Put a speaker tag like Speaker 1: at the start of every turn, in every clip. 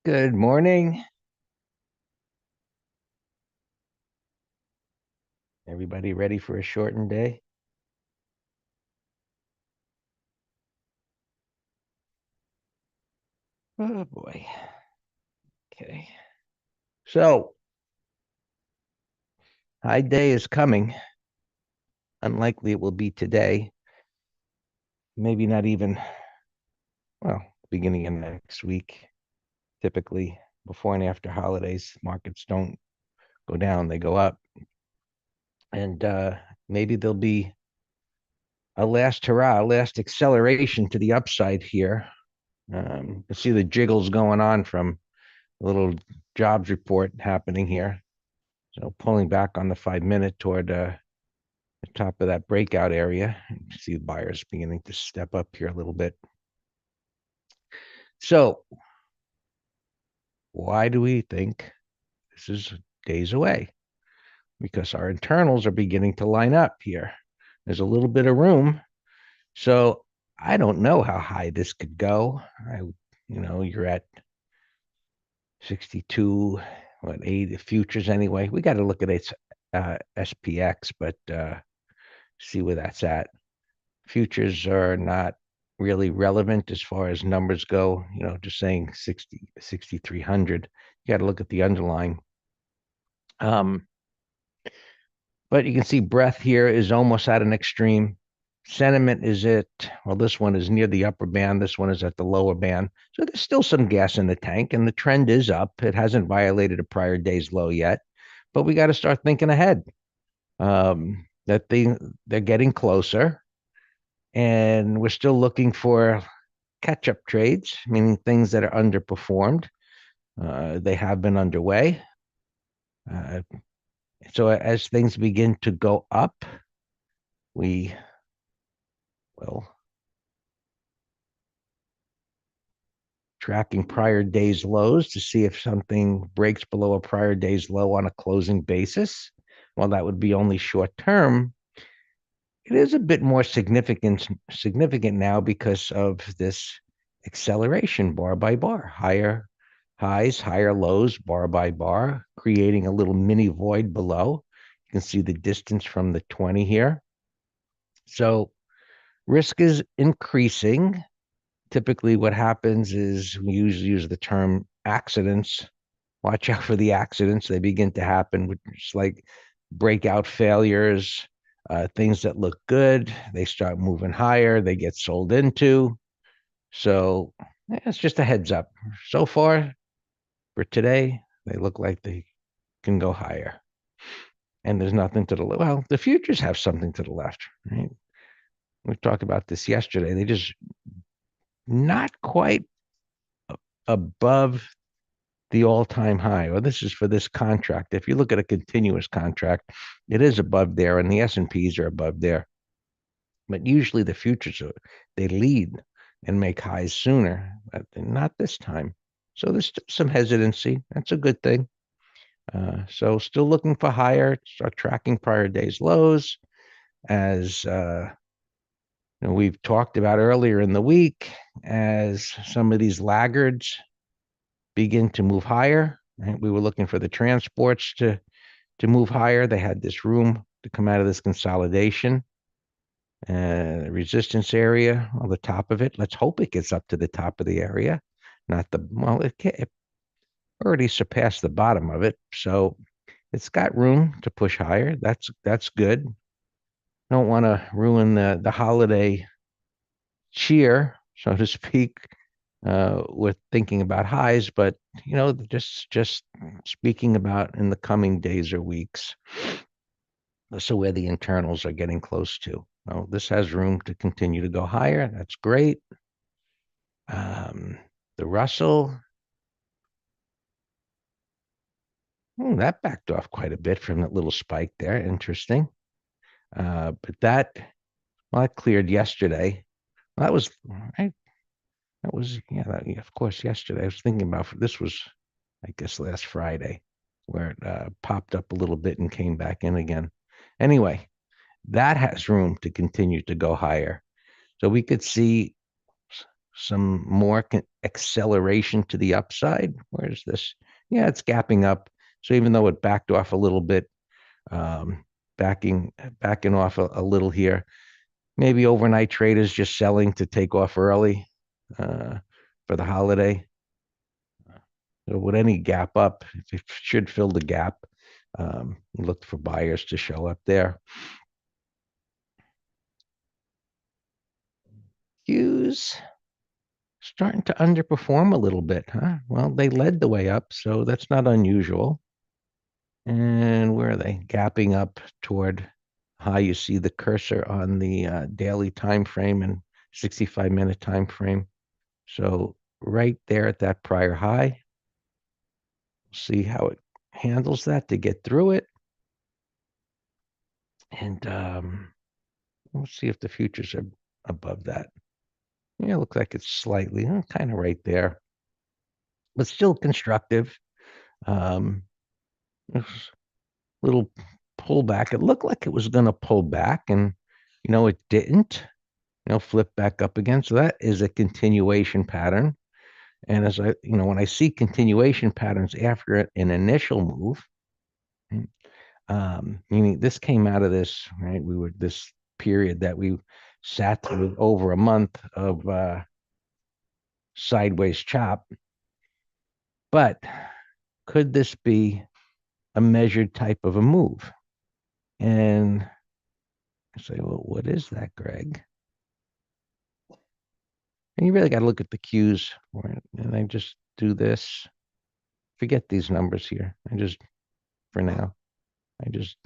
Speaker 1: Good morning. Everybody ready for a shortened day? Oh boy. Okay. So, high day is coming. Unlikely it will be today. Maybe not even, well, beginning of next week. Typically, before and after holidays, markets don't go down, they go up. And maybe there'll be a last hurrah, a last acceleration to the upside here. You see the jiggles going on from a little jobs report happening here. So pulling back on the 5 minute toward the top of that breakout area. You see the buyers beginning to step up here a little bit. So why do we think this is days away? Because our internals are beginning to line up here. There's a little bit of room. So I don't know how high this could go. You're at 62, what, 80 futures anyway. We got to look at its SPX, but see where that's at. Futures are not really relevant as far as numbers go, just saying 6,300. You got to look at the underlying. But you can see breadth here is almost at an extreme. Sentiment is this one is near the upper band. This one is at the lower band. So there's still some gas in the tank and the trend is up. It hasn't violated a prior day's low yet, but we got to start thinking ahead. They're getting closer and we're still looking for catch-up trades, meaning things that are underperformed. They have been underway. So as things begin to go up, we will tracking prior day's lows to see if something breaks below a prior day's low on a closing basis. While that would be only short term, it is a bit more significant now because of this acceleration bar by bar, higher highs, higher lows, bar by bar, creating a little mini void below. You can see the distance from the 20 here. So risk is increasing. Typically what happens is we usually use the term accidents. Watch out for the accidents. They begin to happen, which is like breakout failures, things that look good. They start moving higher. They get sold into. So it's just a heads up. So far for today, they look like they can go higher. And there's nothing to the left. Well, the futures have something to the left, right? We talked about this yesterday. They just not quite above the all-time high, or this is for this contract. If you look at a continuous contract, it is above there, and the S&Ps are above there. But usually the futures they lead and make highs sooner, but not this time. So there's some hesitancy. That's a good thing. So still looking for higher. Start tracking prior day's lows, as we've talked about earlier in the week, as some of these laggards begin to move higher. Right? We were looking for the transports to move higher. They had this room to come out of this consolidation. Resistance area on the top of it. Let's hope it gets up to the top of the area, not it already surpassed the bottom of it. So it's got room to push higher. That's good. Don't want to ruin the holiday cheer, so to speak, with thinking about highs, but just speaking about in the coming days or weeks. So where the internals are getting close to. Well, this has room to continue to go higher. That's great. The Russell, that backed off quite a bit from that little spike there. Interesting. But that cleared yesterday. Well, that was right. That was yeah, of course, yesterday. I was thinking about this was, I guess, last Friday, where it popped up a little bit and came back in again. Anyway, that has room to continue to go higher. So we could see some more acceleration to the upside. Where's this? Yeah, it's gapping up. So even though it backed off a little bit, um, backing off a little here, maybe overnight traders just selling to take off early for the holiday. So with any gap up, it should fill the gap. Look for buyers to show up there. Qs starting to underperform a little bit, huh? Well, they led the way up, so that's not unusual. And where are they? Gapping up toward high. You see the cursor on the daily time frame and 65-minute time frame. So right there at that prior high. See how it handles that to get through it. And let's see if the futures are above that. Yeah, it looks like it's slightly kind of right there, but still constructive. Um, little pullback. It looked like it was going to pull back, and it didn't. Flip back up again. So that is a continuation pattern. And as when I see continuation patterns after an initial move, meaning this came out of this, right? We were this period that we sat through over a month of sideways chop. But could this be a measured type of a move? And I say, well, what is that, Greg? And you really got to look at the cues for it. And I just do this. Forget these numbers here. For now, I just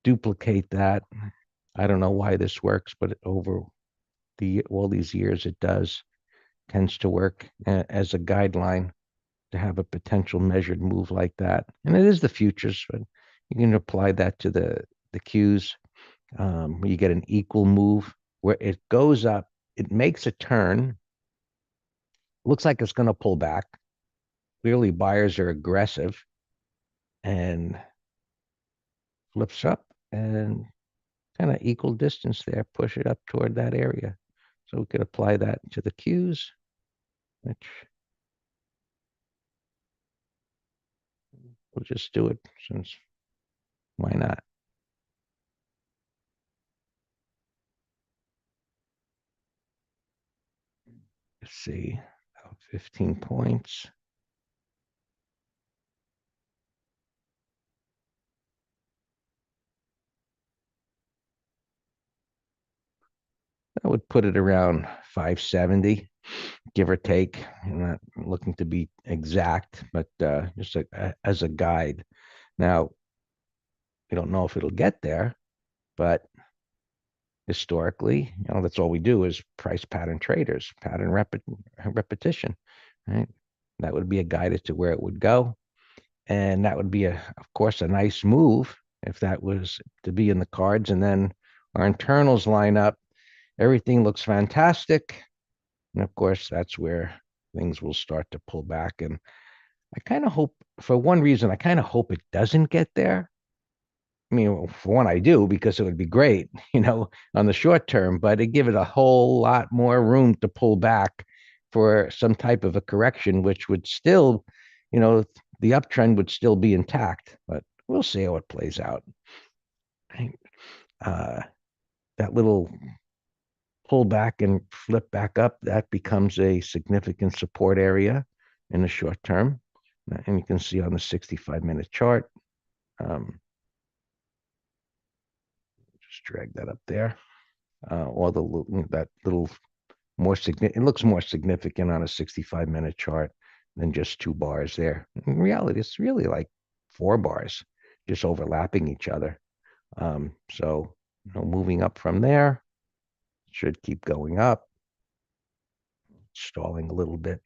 Speaker 1: duplicate that. I don't know why this works, but over all these years, it tends to work as a guideline to have a potential measured move like that. And it is the futures, but you can apply that to the cues. You get an equal move where it goes up, it makes a turn, looks like it's going to pull back. Clearly, buyers are aggressive and flips up and kind of equal distance there, push it up toward that area. So we could apply that to the cues, which we'll just do it since why not? Let's see, 15 points. I would put it around 570, give or take. I'm not looking to be exact, but just as a guide. Now, we don't know if it'll get there, but historically, that's all we do is price pattern traders, pattern repetition, right? That would be a guide as to where it would go. And that would be, of course, a nice move if that was to be in the cards. And then our internals line up. Everything looks fantastic. And of course, that's where things will start to pull back. And I kind of hope, for one reason, I kind of hope it doesn't get there. I mean, for one, I do because it would be great, on the short term, but it give it a whole lot more room to pull back for some type of a correction, which would still, the uptrend would still be intact, but we'll see how it plays out. That little pull back and flip back up, that becomes a significant support area in the short term. And you can see on the 65-minute chart, just drag that up there. Or that little more significant, it looks more significant on a 65-minute chart than just 2 bars there. In reality, it's really like 4 bars just overlapping each other. So, moving up from there, should keep going up, stalling a little bit.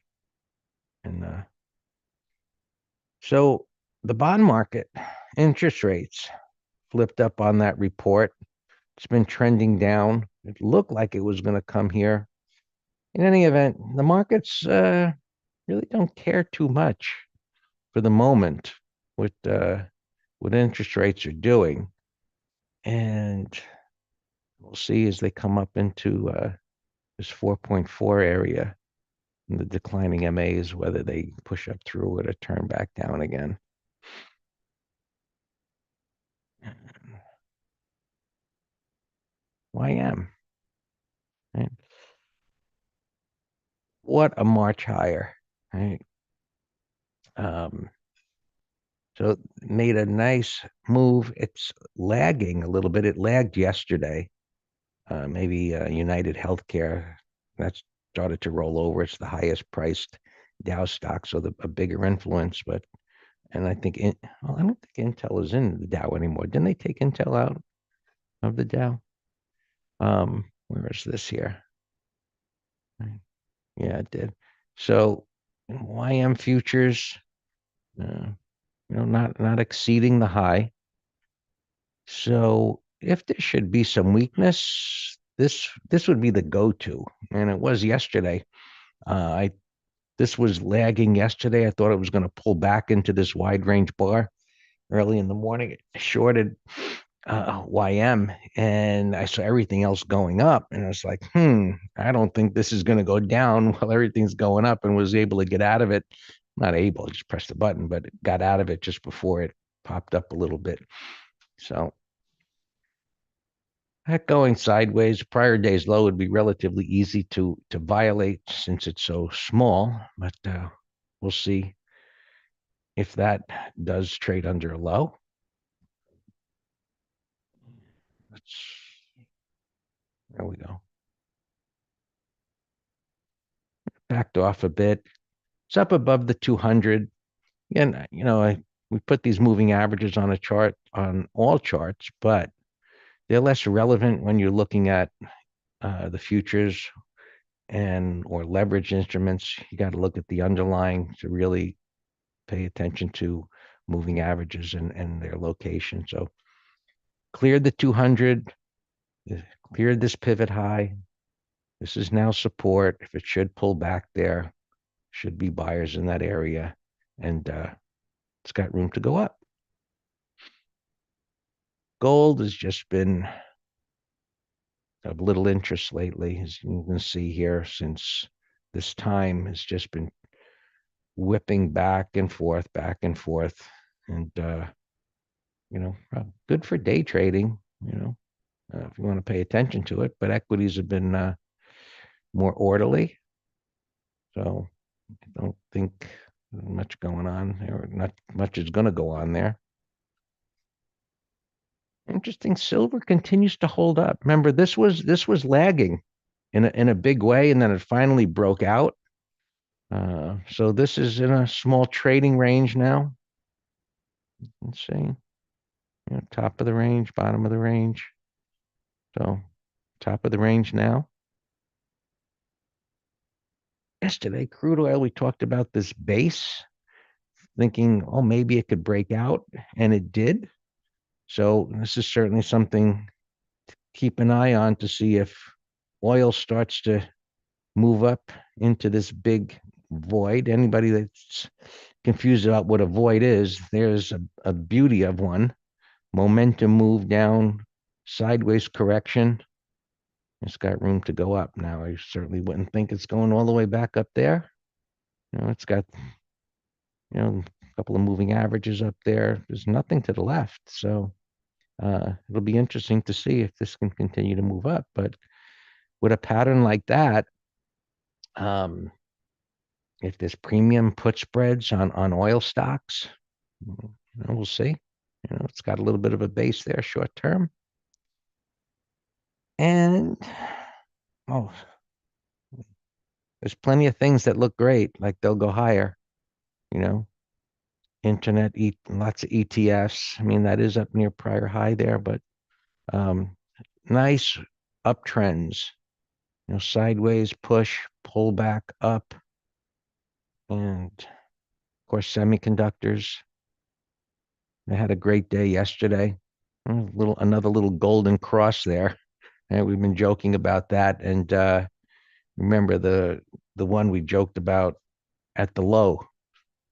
Speaker 1: And so the bond market, interest rates flipped up on that report. It's been trending down. It looked like it was going to come here. In any event, the markets really don't care too much for the moment with what interest rates are doing. And we'll see as they come up into this 4.4 area. And the declining MA is whether they push up through it or turn back down again. YM, right? What a march higher, right? Um, so made a nice move. It's lagging a little bit. It lagged yesterday. Maybe United Healthcare that's started to roll over. It's the highest priced Dow stock, so a bigger influence. But and I think well, I don't think Intel is in the Dow anymore. Didn't they take Intel out of the Dow? Where is this here? Right. Yeah, it did. So YM futures, uh, not exceeding the high. So if there should be some weakness, this would be the go-to, and it was yesterday. I This was lagging yesterday. I thought it was going to pull back into this wide range bar early in the morning. It shorted YM, and I saw everything else going up, and I was like, I don't think this is going to go down while everything's going up, and was able to get out of it. Not able, just press the button, but got out of it just before it popped up a little bit. So that going sideways, prior day's low would be relatively easy to violate since it's so small, but we'll see if that does trade under a low. There we go. Backed off a bit. It's up above the 200. And, we put these moving averages on a chart on all charts, but they're less relevant when you're looking at the futures and or leverage instruments. You got to look at the underlying to really pay attention to moving averages and their location. So cleared the 200, cleared this pivot high. This is now support. If it should pull back there, should be buyers in that area, and it's got room to go up. Gold has just been of little interest lately, as you can see here, since this time has just been whipping back and forth, and good for day trading. If you want to pay attention to it, but equities have been more orderly, so I don't think much going on there. Not much is going to go on there. Interesting. Silver continues to hold up. Remember, this was lagging in a big way, and then it finally broke out. So this is in a small trading range now. Let's see, top of the range, bottom of the range. So top of the range now. Yesterday, crude oil, we talked about this base, thinking, oh, maybe it could break out, and it did. So this is certainly something to keep an eye on to see if oil starts to move up into this big void. Anybody that's confused about what a void is, there's a beauty of one. Momentum move down, sideways correction. It's got room to go up now. I certainly wouldn't think it's going all the way back up there. It's got, a couple of moving averages up there. There's nothing to the left. So it'll be interesting to see if this can continue to move up. But with a pattern like that, if there's premium put spreads on oil stocks, we'll see. It's got a little bit of a base there short term. And there's plenty of things that look great, like they'll go higher, you know, lots of ETFs. I mean, that is up near prior high there, but nice uptrends, sideways push, pull back up. And of course, semiconductors. They had a great day yesterday. Another little golden cross there. And we've been joking about that. And remember the one we joked about at the low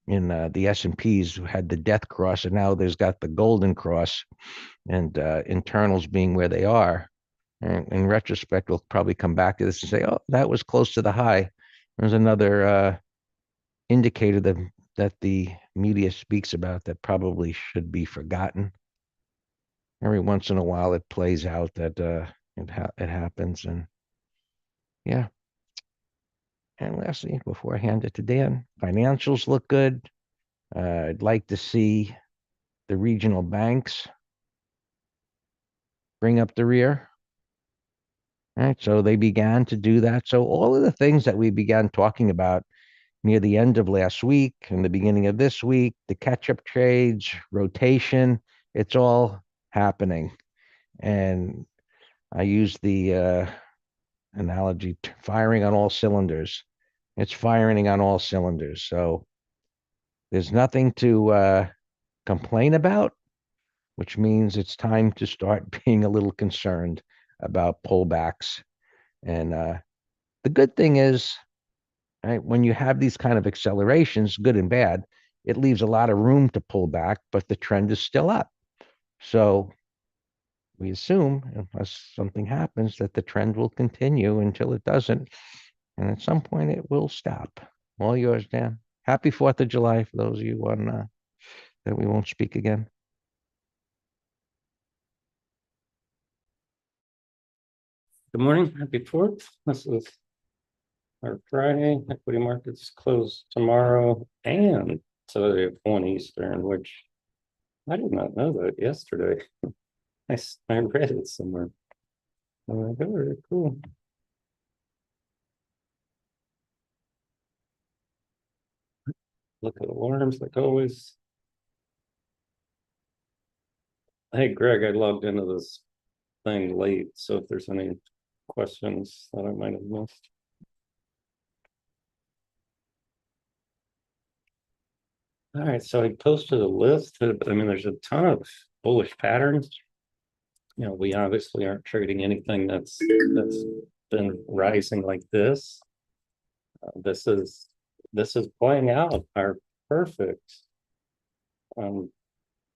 Speaker 1: in the S&Ps had the death cross, and now there's got the golden cross, and internals being where they are. And in retrospect, we'll probably come back to this and say, oh, that was close to the high. There's another indicator that the media speaks about that probably should be forgotten. Every once in a while, it plays out that it happens. And yeah. And lastly, before I hand it to Dan, financials look good. I'd like to see the regional banks bring up the rear. Right. So they began to do that. So all of the things that we began talking about near the end of last week and the beginning of this week, the catch-up trades, rotation, it's all happening. And I use the analogy firing on all cylinders. It's firing on all cylinders. So there's nothing to complain about, which means it's time to start being a little concerned about pullbacks. And the good thing is, right, when you have these kind of accelerations, good and bad, it leaves a lot of room to pull back, but the trend is still up. So we assume, unless something happens, that the trend will continue until it doesn't. And at some point, it will stop. All yours, Dan. Happy 4th of July for those of you on that we won't speak again.
Speaker 2: Good morning, happy 4th. This is our Friday. Equity markets close tomorrow and today at 1 Eastern, which I did not know that yesterday. I read it somewhere. I'm like, oh, very cool. Look at alarms like always. Hey, Greg, I logged into this thing late, so if there's any questions that I might have missed. All right, so I posted a list. I mean, there's a ton of bullish patterns. You know, we obviously aren't trading anything that's been rising like this. This is playing out our perfect, you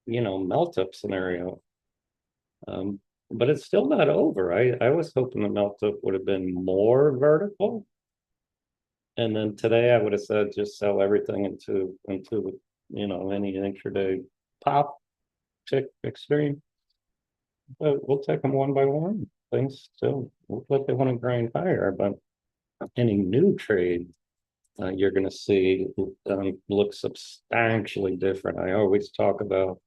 Speaker 2: know, melt up scenario. But it's still not over. I was hoping the melt up would have been more vertical. And then today I would have said just sell everything into you know, any intraday pop tick extreme. But we'll take them one by one. Things still look like they want to grind higher, but any new trade you're going to see look substantially different. I always talk about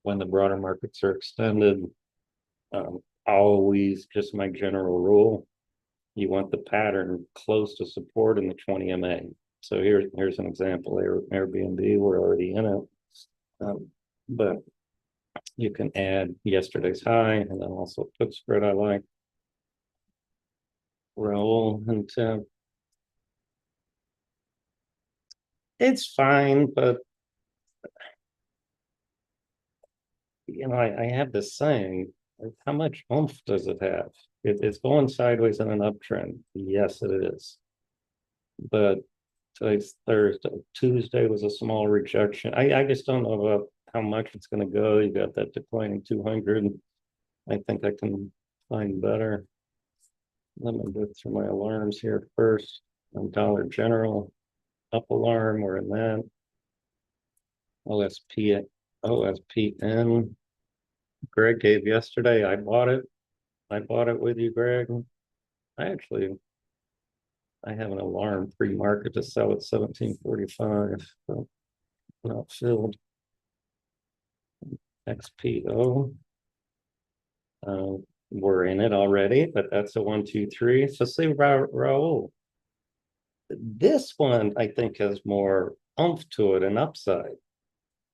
Speaker 2: when the broader markets are extended, always just my general rule, you want the pattern close to support in the 20 MA. So here's an example. Airbnb, we're already in it, but you can add yesterday's high and then also put spread I like. Roll and it's fine, but you know, I have this saying, how much oomph does it have? It's going sideways in an uptrend. Yes, it is. But today's Thursday. Tuesday was a small rejection. I just don't know about how much it's going to go. You got that declining 200. I think I can find better. Let me go through my alarms here first. Dollar General, up alarm, we're in that. OSPN. Greg gave yesterday. I bought it. I bought it with you, Greg. I have an alarm pre-market to sell at 1745. So not filled. XPO. We're in it already, but that's a 1, 2, 3. So see, Raul. This one I think has more oomph to it and upside.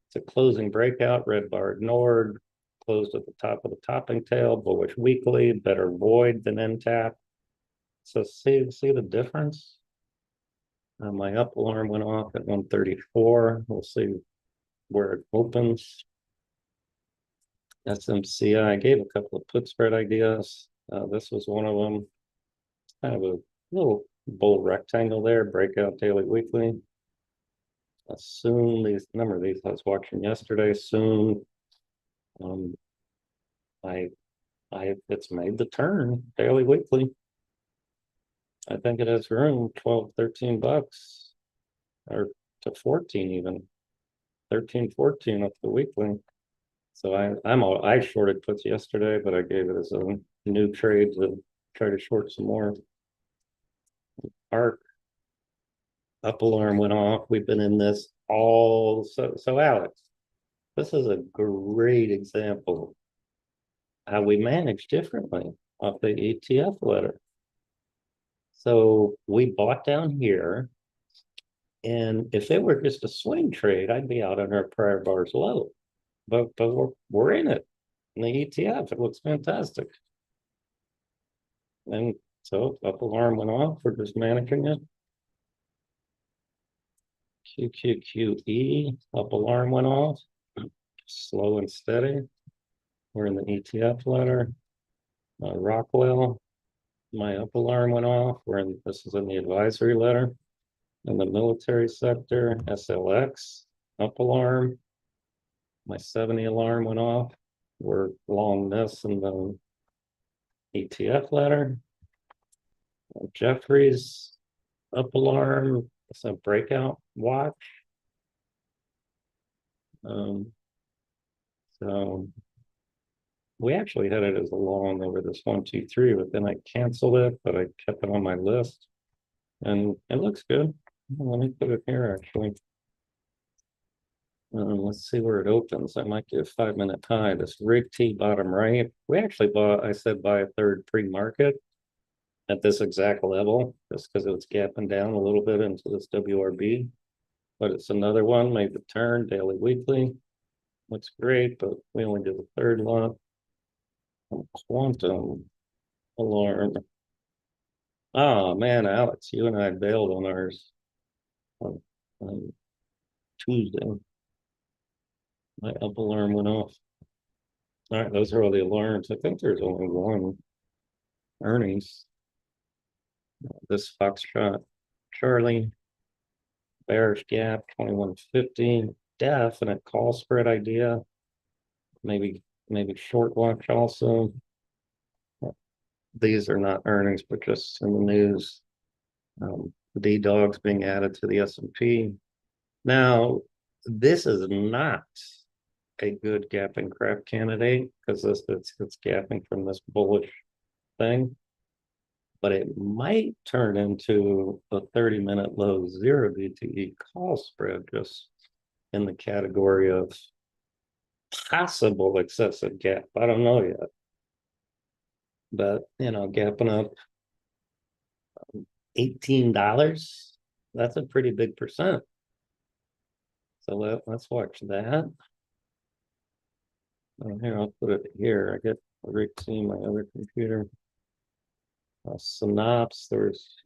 Speaker 2: It's a closing breakout, red bar ignored, closed at the top of the topping tail, bullish weekly, better void than end tap. So see the difference? My up alarm went off at 134. We'll see where it opens. SMCI, I gave a couple of put spread ideas. This was one of them. Kind of a little bull rectangle there, breakout daily, weekly. Soon, these number of these I was watching yesterday. Soon, I it's made the turn daily, weekly. I think it has room 12, 13 bucks or to 14 even. 13, 14 up the weekly. So I shorted puts yesterday, but I gave it as a new trade to try to short some more. ARK up alarm went off. We've been in this all so Alex, this is a great example how we manage differently off the ETF letter. So we bought down here, and if it were just a swing trade, I'd be out on our prior bars low. But we're in it in the ETF. It looks fantastic. And so up alarm went off. We're just managing it. QQQE up alarm went off. Slow and steady. We're in the ETF letter. Rockwell, my up alarm went off. This is in the advisory letter. In the military sector, SLX up alarm. My 70 alarm went off. We're long this in the ETF letter. Jeffries up alarm. It's a breakout watch. So we actually had it as a long over this 1, 2, 3, but then I canceled it, but I kept it on my list, and it looks good. Let me put it here actually. Let's see where it opens. I might get a 5-minute high. This Rig T bottom right. We actually bought, I said buy a third pre-market at this exact level, just because it was gapping down a little bit into this WRB. But it's another one, made the turn daily, weekly. Looks great, but we only did the third lot. Quantum alarm. Oh man, Alex, you and I bailed on ours on Tuesday. My up alarm went off. All right, those are all the alarms. I think there's only one earnings. This Foxtrot Charlie, bearish gap 2150, definite call spread idea. Maybe short watch also. These are not earnings, but just in the news. D dogs being added to the S&P. Now, this is not a good gap and crap candidate because it's gapping from this bullish thing, but it might turn into a 30-minute low 0 DTE call spread, just in the category of possible excessive gap. I don't know yet, but gapping up $18, that's a pretty big percent. So let's watch that. Here, I'll put it here. I get Rick seeing my other computer. Synopse, there's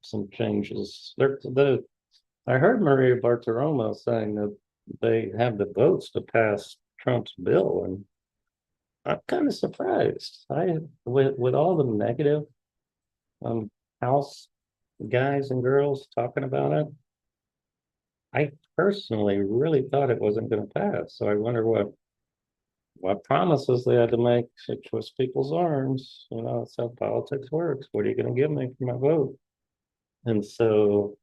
Speaker 2: some changes. I heard Maria Bartiromo saying that they have the votes to pass Trump's bill, and I'm kind of surprised. With all the negative House guys and girls talking about it, I personally really thought it wasn't going to pass. So I wonder what promises they had to make to twist people's arms. That's how politics works. What are you going to give me for my vote? And so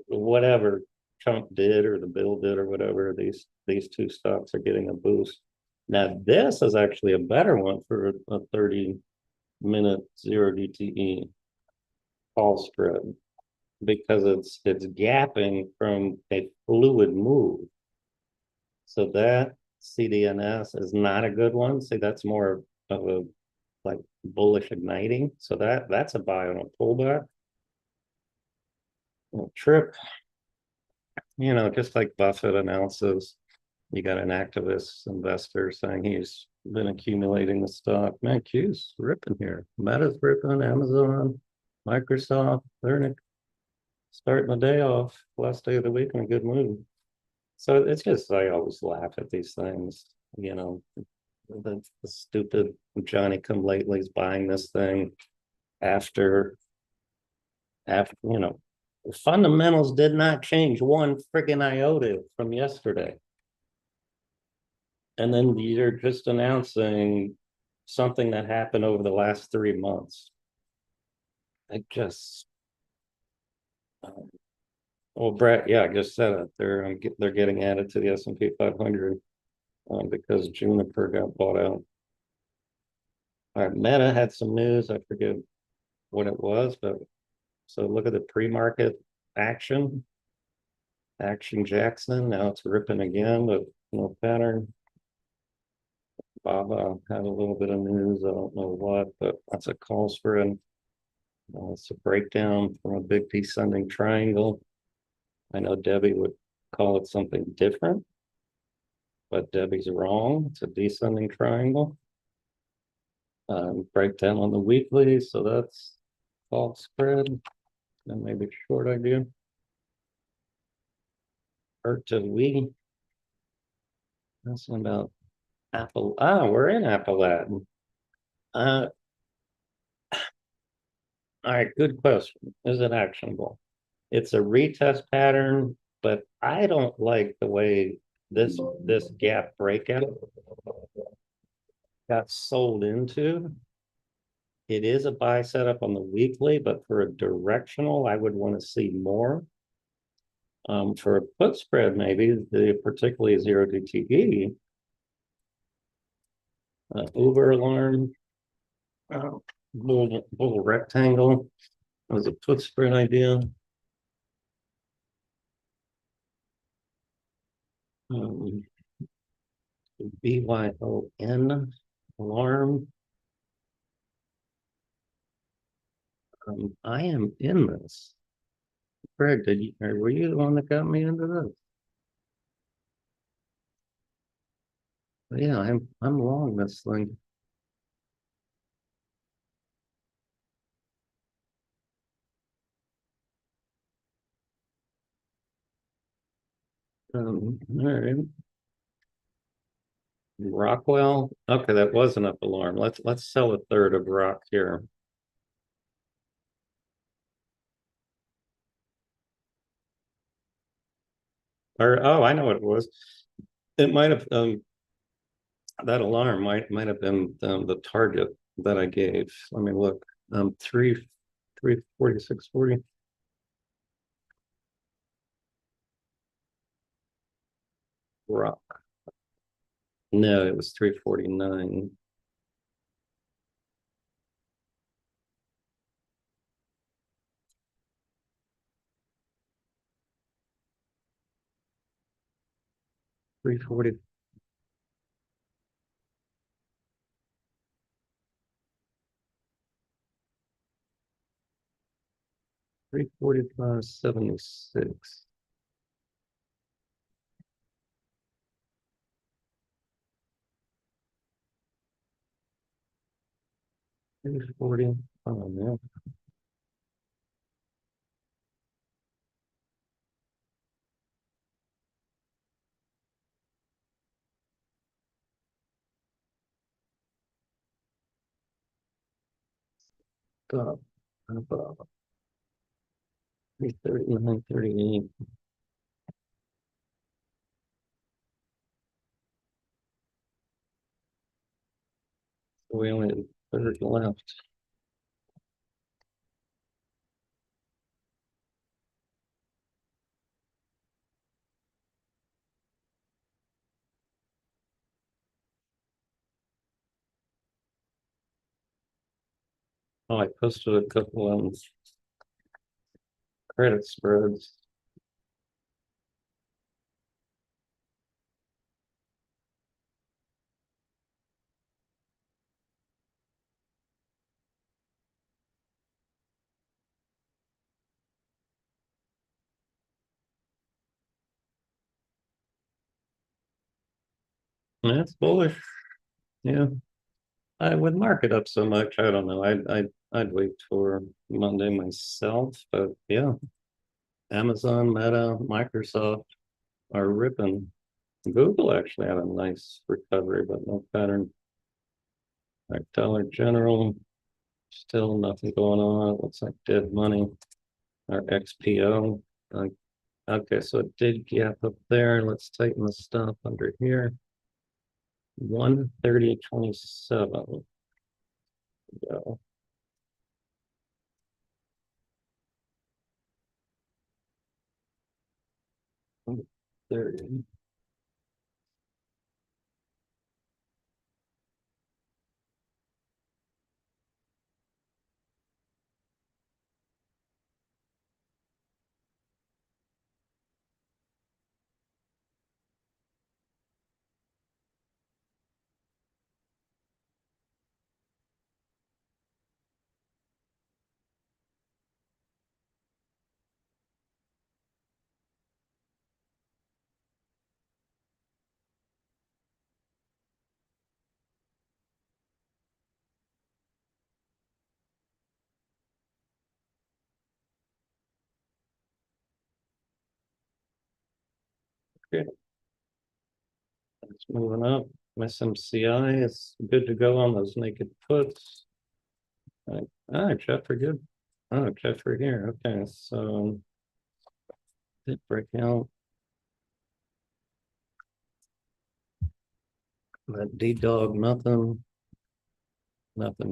Speaker 2: whatever Trump did or the bill did or whatever, these two stocks are getting a boost. Now this is actually a better one for a 30-minute 0 DTE call spread, because it's gapping from a fluid move. So that CDNS is not a good one. See, that's more of a like bullish igniting. So that's a buy on a pullback. Trip, just like Buffett announces, you got an activist investor saying he's been accumulating the stock. Man, Q's ripping here. Meta's ripping, Amazon, Microsoft, they're starting the day off, last day of the week in a good mood. So it's just, I always laugh at these things, the stupid Johnny come lately's buying this thing after, the fundamentals did not change one friggin' iota from yesterday. And then you're just announcing something that happened over the last 3 months. I just, well, Brett, yeah, I just said it. They're getting added to the S&P 500 because Juniper got bought out. All right, Meta had some news. I forget what it was, but so look at the pre-market action. Action Jackson. Now it's ripping again, but no pattern. Baba had a little bit of news. I don't know what, but that's a calls for an it's a breakdown from a big descending triangle. I know Debbie would call it something different, but Debbie's wrong. It's a descending triangle. Breakdown on the weekly, so that's false spread and maybe short idea. To we. That's about Apple. Ah, we're in Appalachian. All right, good question. Is it actionable? It's a retest pattern, but I don't like the way this gap breakout got sold into. It is a buy setup on the weekly, but for a directional, I would want to see more. For a put spread, maybe particularly 0 DTE, Uber alarm, little rectangle as a put spread idea. BYON alarm. I am in this. Greg, were you the one that got me into this? But yeah, I'm long this thing. All right. Rockwell. Okay, that was enough alarm. Let's sell a third of rock here. Or oh, I know what it was. It might have that alarm might have been the target that I gave. Let me look. 346.40. Rock. No, it was 349. $340. 345.76. $340. Oh no. Stop. Above. 339.38. We only have a third left. Oh, I posted a couple of credit spreads. That's bullish. Yeah. I would mark it up so much. I don't know. I'd wait for Monday myself, but yeah. Amazon, Meta, Microsoft are ripping. Google actually had a nice recovery, but no pattern. Like Dollar General, still nothing going on. It looks like dead money. Our XPO. Okay, so it did gap up there. Let's tighten the stop under here. 130.27. go. There. Okay. Let's moving up. SMCI is good to go on those naked puts. Jeff, we're good. Oh, Jeff, we're here. Okay, so did break out that D dog, nothing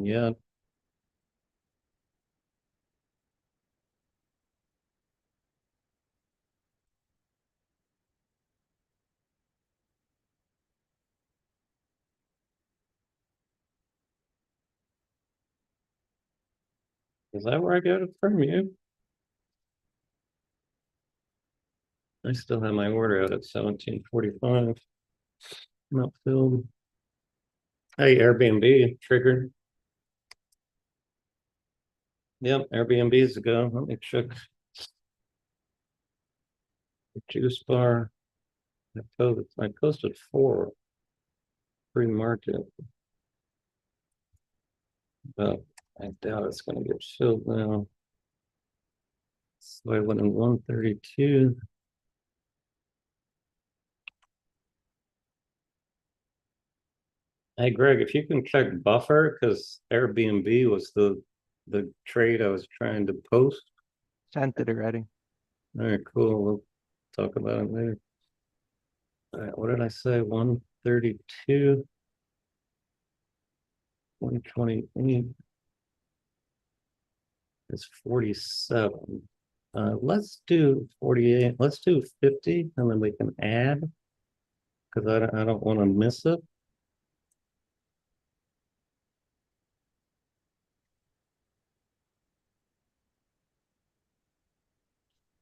Speaker 2: yet. Is that where I got it from you? I still have my order out at 17:45. Not filled. Hey, Airbnb triggered. Yep, Airbnb's a go. Let me check. The juice bar. I posted 4 pre-market, but I doubt it's gonna get filled now. So I went in 132. Hey Greg, if you can check buffer, because Airbnb was the trade I was trying to post.
Speaker 1: Sent it already.
Speaker 2: All right, cool. We'll talk about it later. All right, what did I say? 132, 128 is 47. Let's do 48. Let's do 50, and then we can add because I don't want to miss it.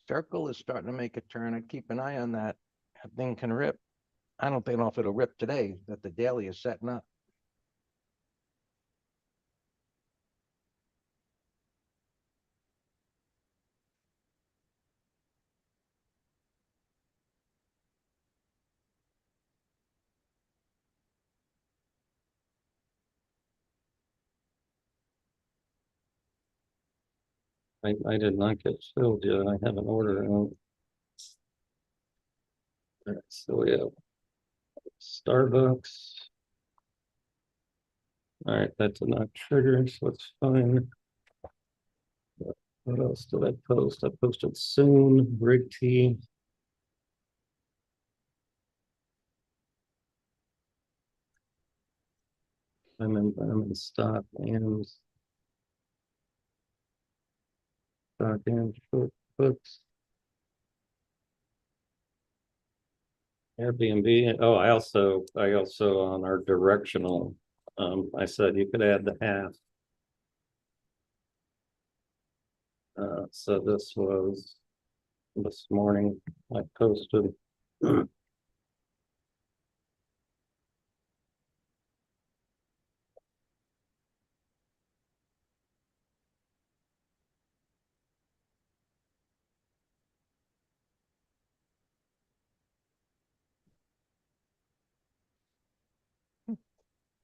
Speaker 1: Circle is starting to make a turn. I keep an eye on that. That thing can rip. I don't know if it'll rip today, that the daily is setting up.
Speaker 2: I did not get filled yet. I have an order out. All right, so we have Starbucks. All right, that did not trigger, so it's fine. What else did I post? I posted soon, Rig T. I'm in stock and short puts. Airbnb. Oh, I also on our directional, I said you could add the half. So this was this morning I posted.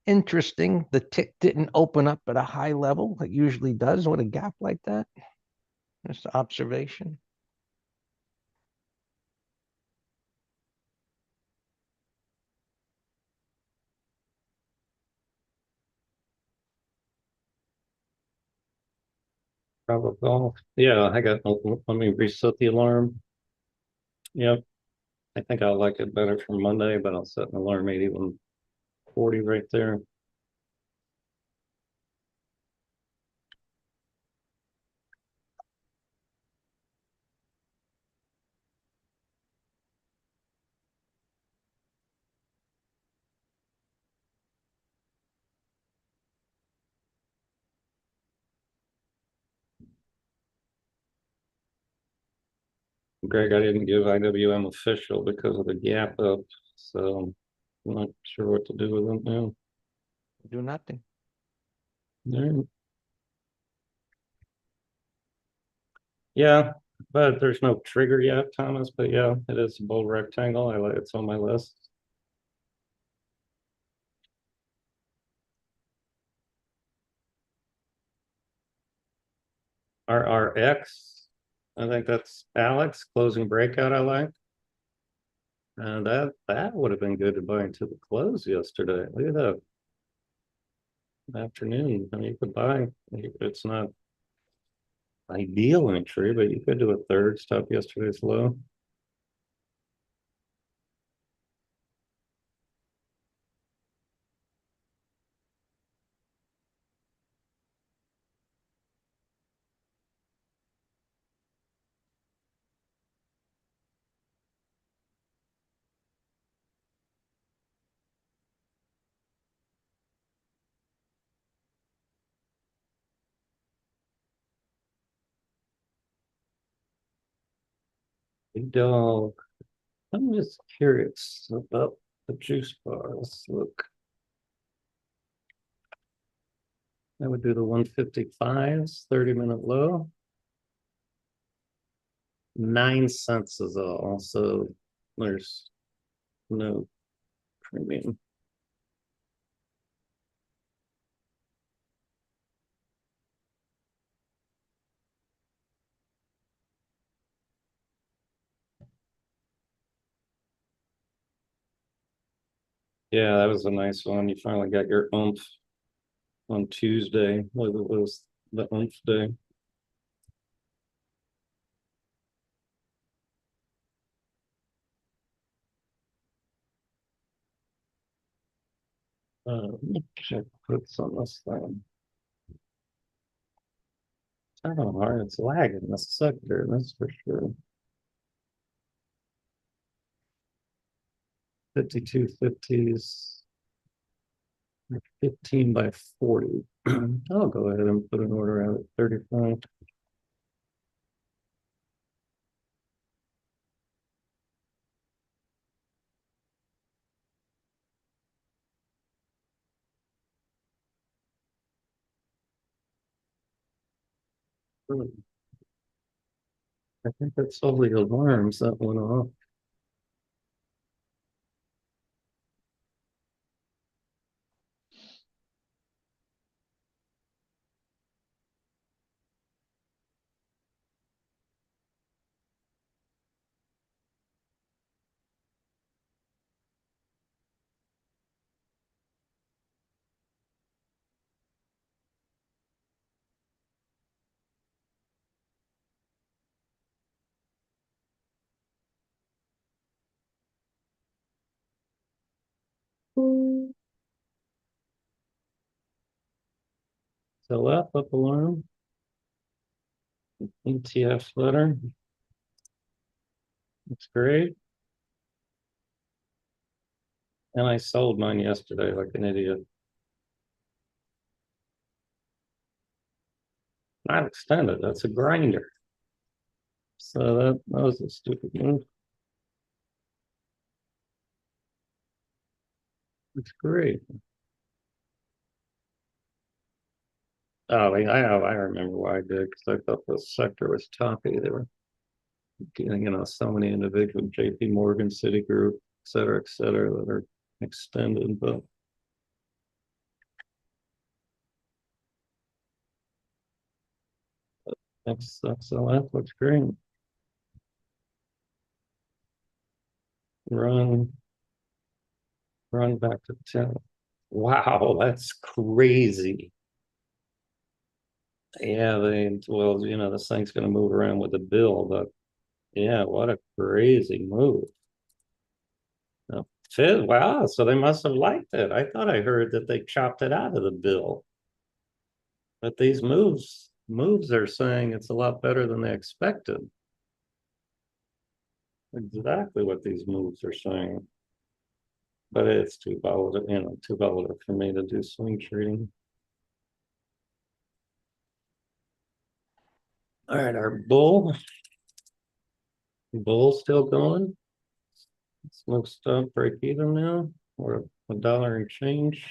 Speaker 1: Interesting. The tick didn't open up at a high level. It usually does with a gap like that. Just an observation.
Speaker 2: Probably golf. Yeah, let me reset the alarm. Yep. I think I'll like it better for Monday, but I'll set an alarm 8140 right there. Greg, I didn't give IWM official because of the gap up, so I'm not sure what to do with them now.
Speaker 1: Do nothing.
Speaker 2: Alright. Yeah, but there's no trigger yet, Thomas, but yeah, it is a bold rectangle. I like it's on my list. RRX, I think that's Alex closing breakout. I like. That would have been good to buy into the close yesterday. Look at that afternoon. I mean, you could buy. It's not ideal entry, but you could do a third stop yesterday's low. Big dog. I'm just curious about the juice bar. Let's look. I would do the 155s, 30-minute low. 9 cents is all, so there's no premium. Yeah, that was a nice one. You finally got your oomph on Tuesday. What was the oomph day? Let me check puts on this thing. I don't know, it's lagging this sector, that's for sure. 5250s, 15 by 40. I'll go ahead and put an order out at 35. I think that's all the alarms that went off. So that up alarm. ETF letter. Looks great. And I sold mine yesterday like an idiot. Not extended, that's a grinder. So that was a stupid move. It's great. Oh, I remember why I did, because I thought the sector was toppy. They were getting, so many individual JP Morgan, Citigroup, et cetera, that are extended, but so that looks great. Run back to 10. Wow, that's crazy. Yeah, well, this thing's gonna move around with the bill, but yeah, what a crazy move. Wow, so they must have liked it. I thought I heard that they chopped it out of the bill. But these moves are saying it's a lot better than they expected. Exactly what these moves are saying. But it's too volatile, too volatile for me to do swing trading. All right, our bull Bull still going? Smoke stop break even now, or a dollar and change.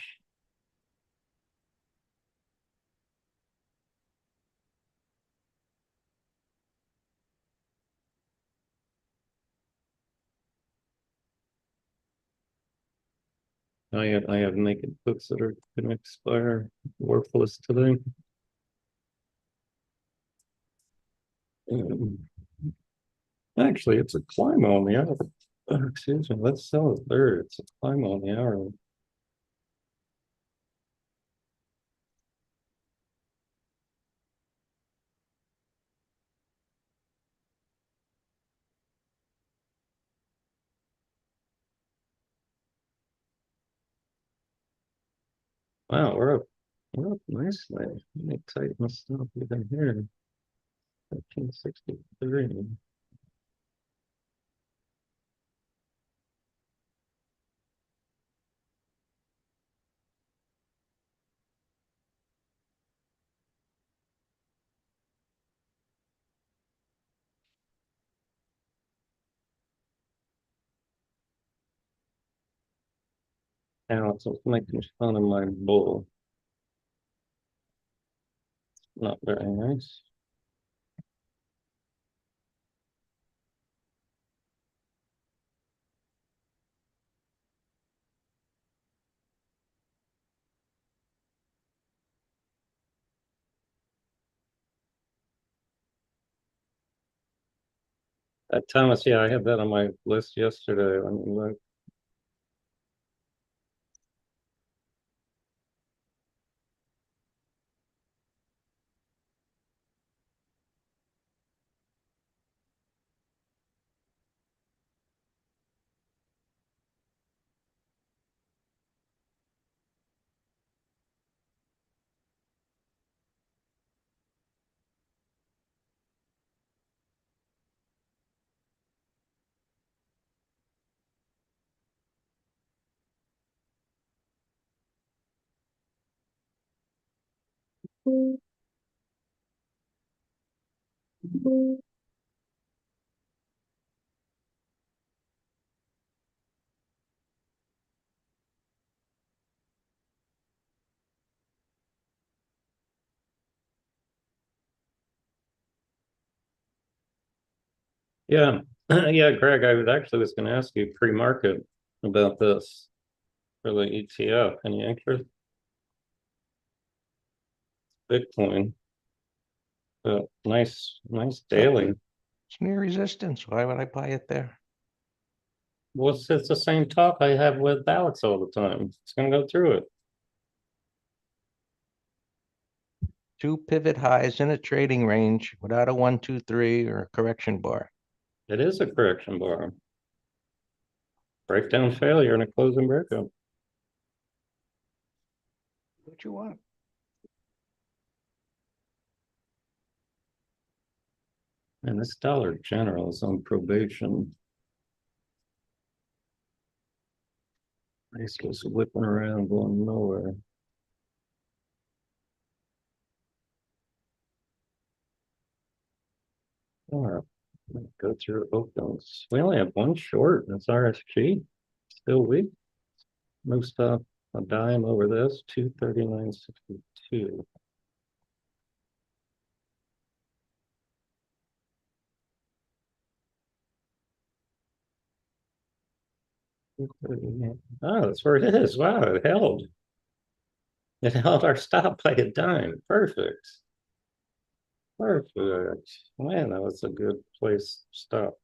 Speaker 2: I have naked books that are gonna expire worthless today. Um, Actually, it's a climb on the hour. Excuse me, let's sell it there. It's a climb on the hour. Wow, we're up nicely. Let me tighten this up even here. 1363. Now it's making fun of my bull. Not very nice. Thomas, yeah, I had that on my list yesterday. I mean, like, yeah, yeah, Greg, I was gonna ask you pre-market about this for the ETF. Any interest? Bitcoin, nice daily.
Speaker 1: It's near resistance. Why would I buy it there?
Speaker 2: Well, it's the same talk I have with Alex all the time. It's gonna go through it.
Speaker 1: Two pivot highs in a trading range without a 1, 2, 3 or a correction bar.
Speaker 2: It is a correction bar. Breakdown failure and a closing breakup.
Speaker 1: What you want?
Speaker 2: And this Dollar General is on probation. He's just whipping around going nowhere. All right, go through opens. We only have one short. That's RSG. Still weak. Most stuff a dime over this 239.62. Oh, that's where it is. Wow, it held. It held our stop by a dime. Perfect. Perfect. Man, that was a good place to stop.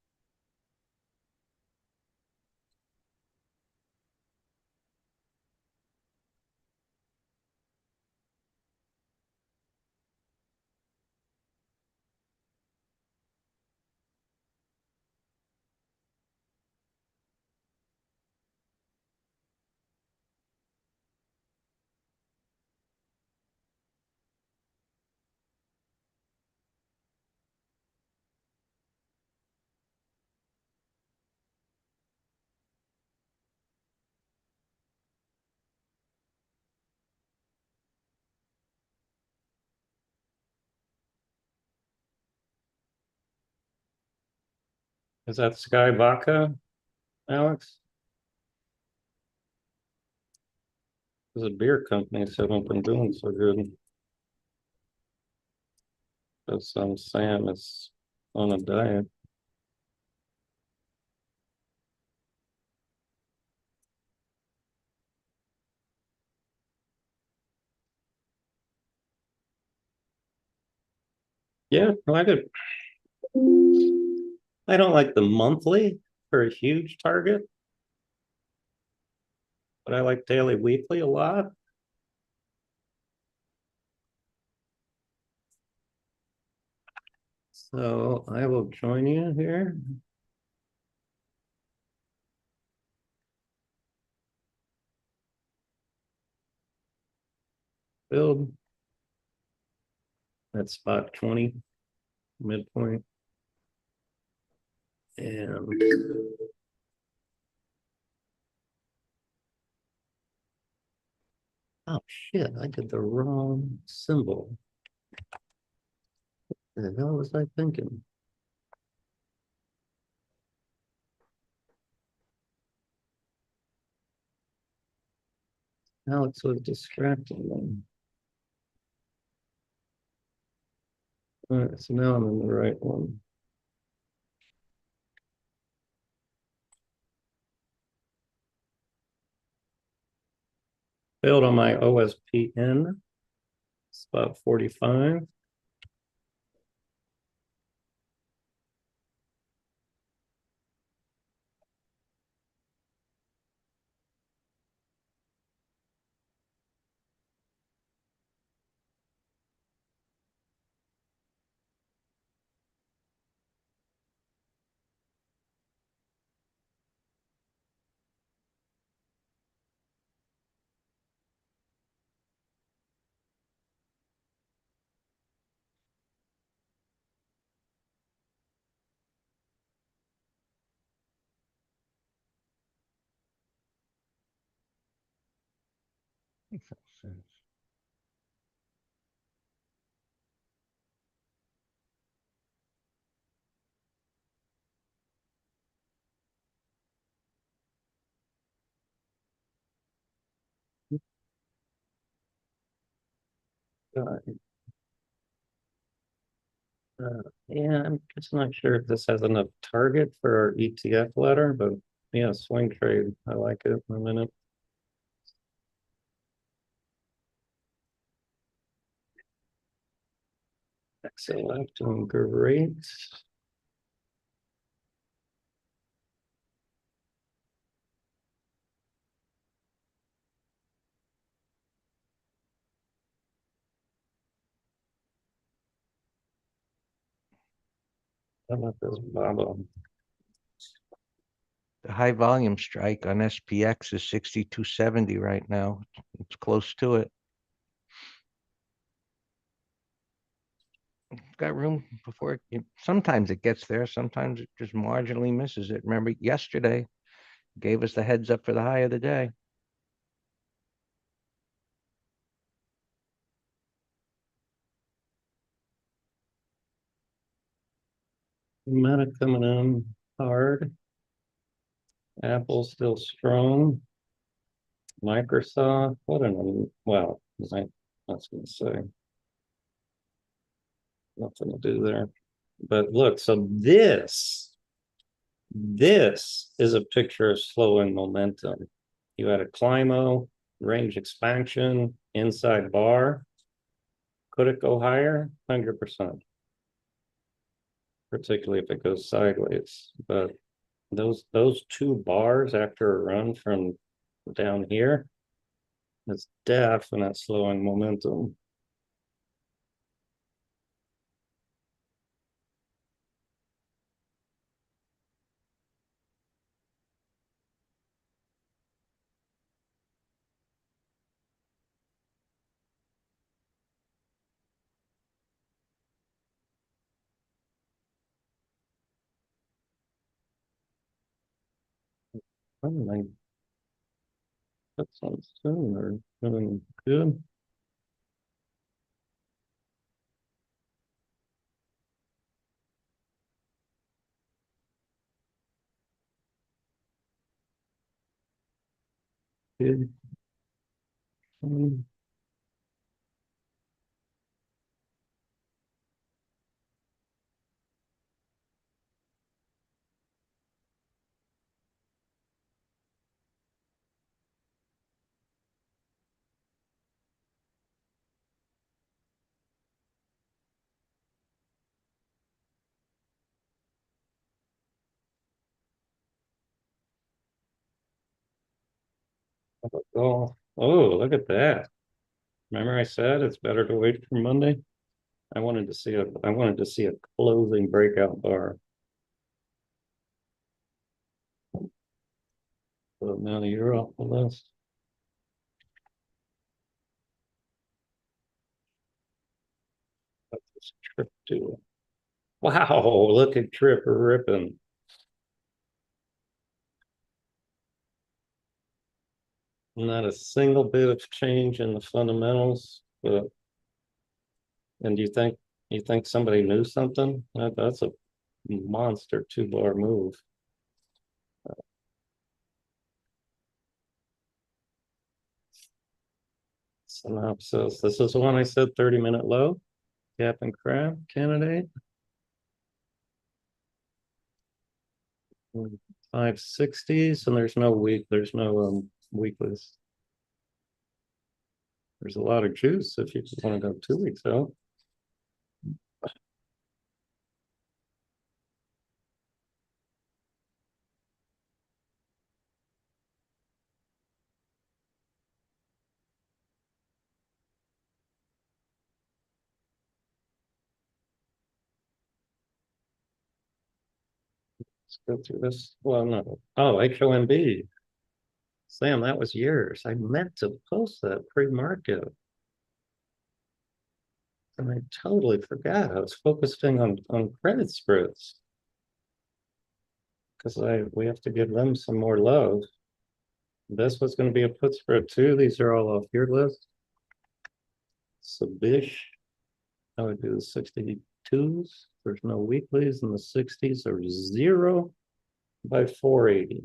Speaker 2: Is that Sky Vodka, Alex? There's a beer company that haven't been doing so good. But some Sam is on a diet. Yeah, I like it. I don't like the monthly for a huge target, but I like daily, weekly a lot. So I will join you here. Build at spot 20, midpoint. And oh shit, I did the wrong symbol. What the hell was I thinking? Alex was distracting me. All right, so now I'm in the right one. Failed on my OSPN, spot 45.
Speaker 1: Makes sense.
Speaker 2: Yeah, I'm just not sure if this has enough target for our ETF letter, but yeah, swing trade. I like it in a minute. XLF doing great. How about this Baba?
Speaker 1: The high volume strike on SPX is 62.70 right now. It's close to it. Got room before sometimes it gets there, sometimes it just marginally misses it. Remember yesterday gave us the heads up for the high of the day.
Speaker 2: Meta coming in hard. Apple still strong. Microsoft, what an well, I was gonna say nothing to do there. But look, so this is a picture of slowing momentum. You had a Climo, range expansion, inside bar. Could it go higher? 100%, particularly if it goes sideways. But those two bars after a run from down here, it's definite slowing momentum. Oh, my, that sounds similar. Doing good. kid. Oh, look at that. Remember I said it's better to wait for Monday? I wanted to see a closing breakout bar. So now you're off the list. What's this trip to? Wow, look at Trip ripping. Not a single bit of change in the fundamentals, but and you think somebody knew something? That's a monster 2 bar move. Synopsis. This is the one I said 30-minute low. Cap and crab candidate. 560s, and there's no weeklies. There's a lot of juice if you just want to go 2 weeks out. Let's go through this. Well, no. Oh, HOMB. Sam, that was yours. I meant to post that pre-market. And I totally forgot. I was focusing on credit spreads. Because we have to give them some more love. This was going to be a put spread too. These are all off your list. So Bish, I would do the 62s. There's no weeklies, and the 60s are 0 by 480.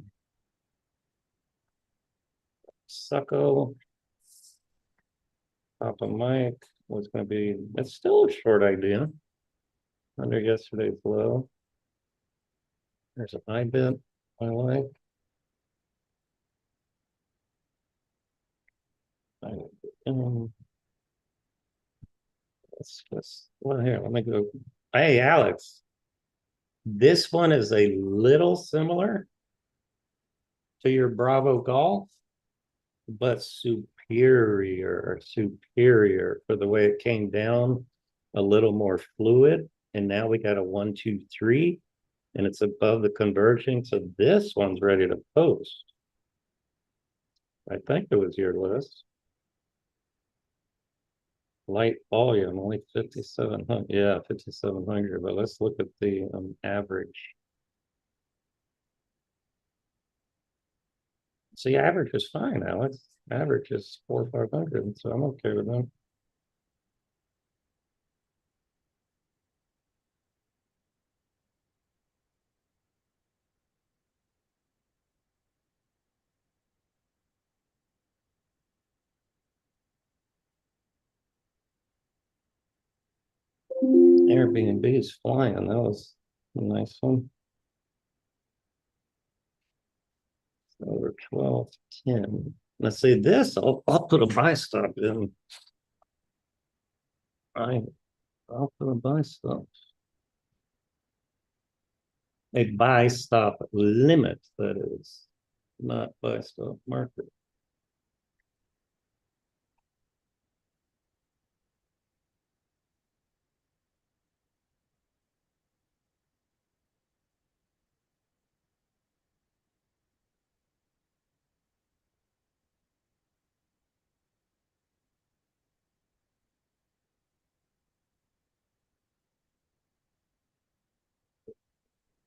Speaker 2: Succo, Papa Mike was going to be, it's still a short idea under yesterday's low. There's an IBIT I like. Um, well, here, let me go. Hey, Alex, this one is a little similar to your Bravo Golf, but superior for the way it came down, a little more fluid. And now we got a 1, 2, 3, and it's above the converging. So this one's ready to post. I think it was your list. Light volume, only 5,700. Yeah, 5,700. But let's look at the average. See, average is fine, Alex. Average is 4 or 500, so I'm okay with that. Airbnb is flying. That was a nice one. Over 12, 10. Let's see this. I'll put a buy stop in. I'll put a buy stop. A buy stop limit, that is, not buy stop market.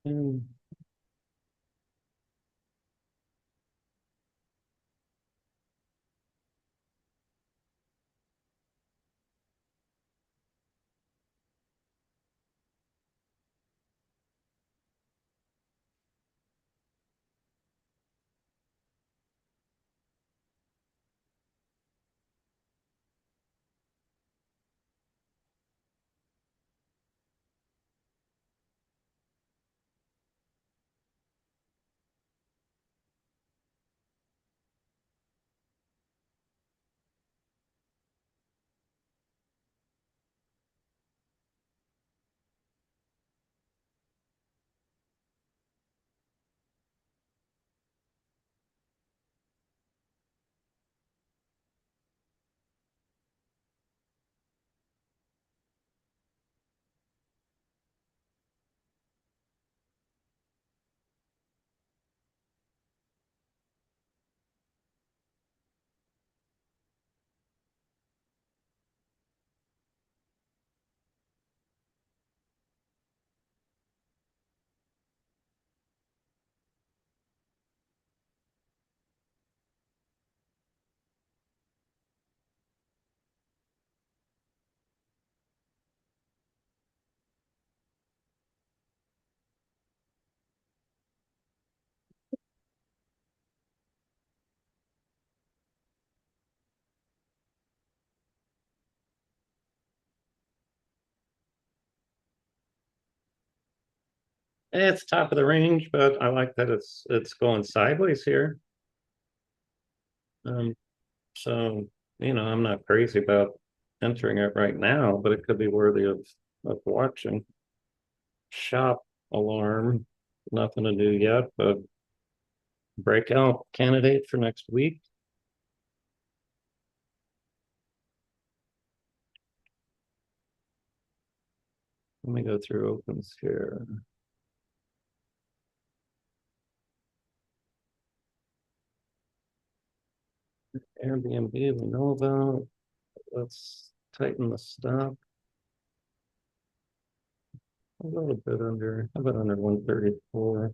Speaker 2: And It's top of the range, but I like that it's going sideways here. Um, so I'm not crazy about entering it right now, but it could be worthy of watching. Shop alarm, nothing to do yet, but breakout candidate for next week. Let me go through opens here. Airbnb we know about. Let's tighten the stop. A little bit under, how about under 134?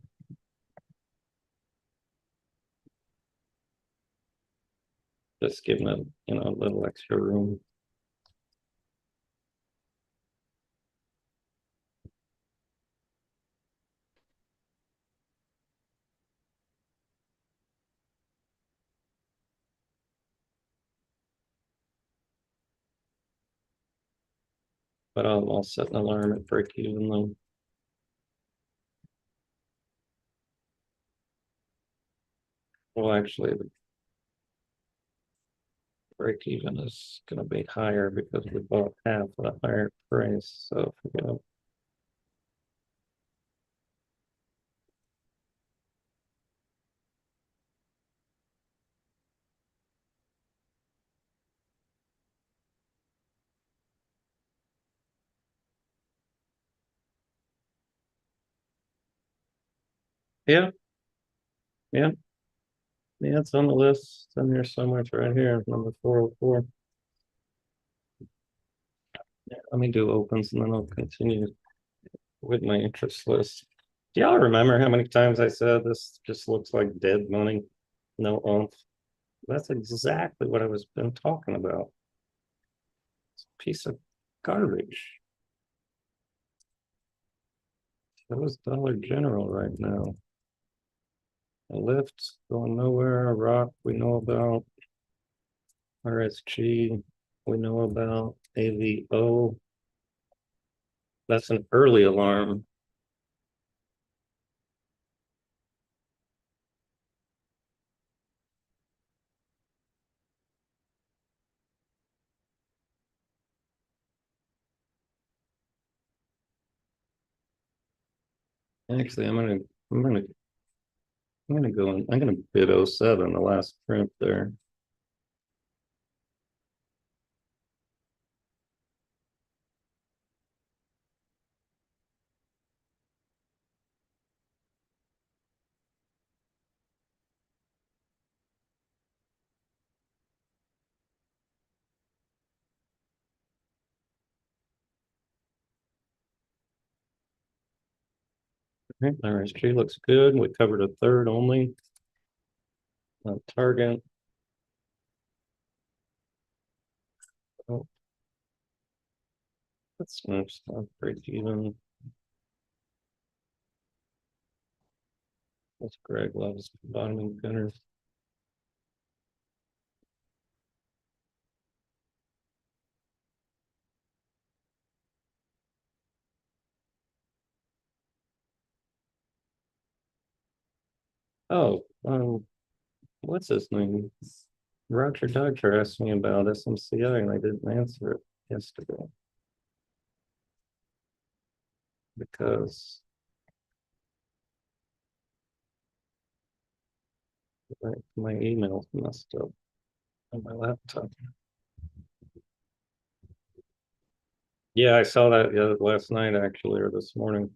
Speaker 2: Just giving it, a little extra room. But I'll set an alarm at break even though. Well, actually, the break even is gonna be higher because we bought half at a higher price, so if we go. Yeah, yeah, yeah, it's on the list. It's in here somewhere. It's right here, number 404. Yeah, let me do opens and then I'll continue with my interest list. Do y'all remember how many times I said this just looks like dead money? No oomph. That's exactly what I was been talking about. It's a piece of garbage. That was Dollar General right now. A lift going nowhere. A rock we know about. RSG we know about. AVO. That's an early alarm. Actually, I'm gonna go in. I'm gonna bid '07, the last print there. Okay, RSG looks good. We covered a third only. Target. Oh, that's nice. Break even. That's Greg loves bottoming gunners. Oh, what's his name? Roger Dodger asked me about SMCI and I didn't answer it yesterday because my email's messed up on my laptop. Yeah, I saw that last night actually, or this morning.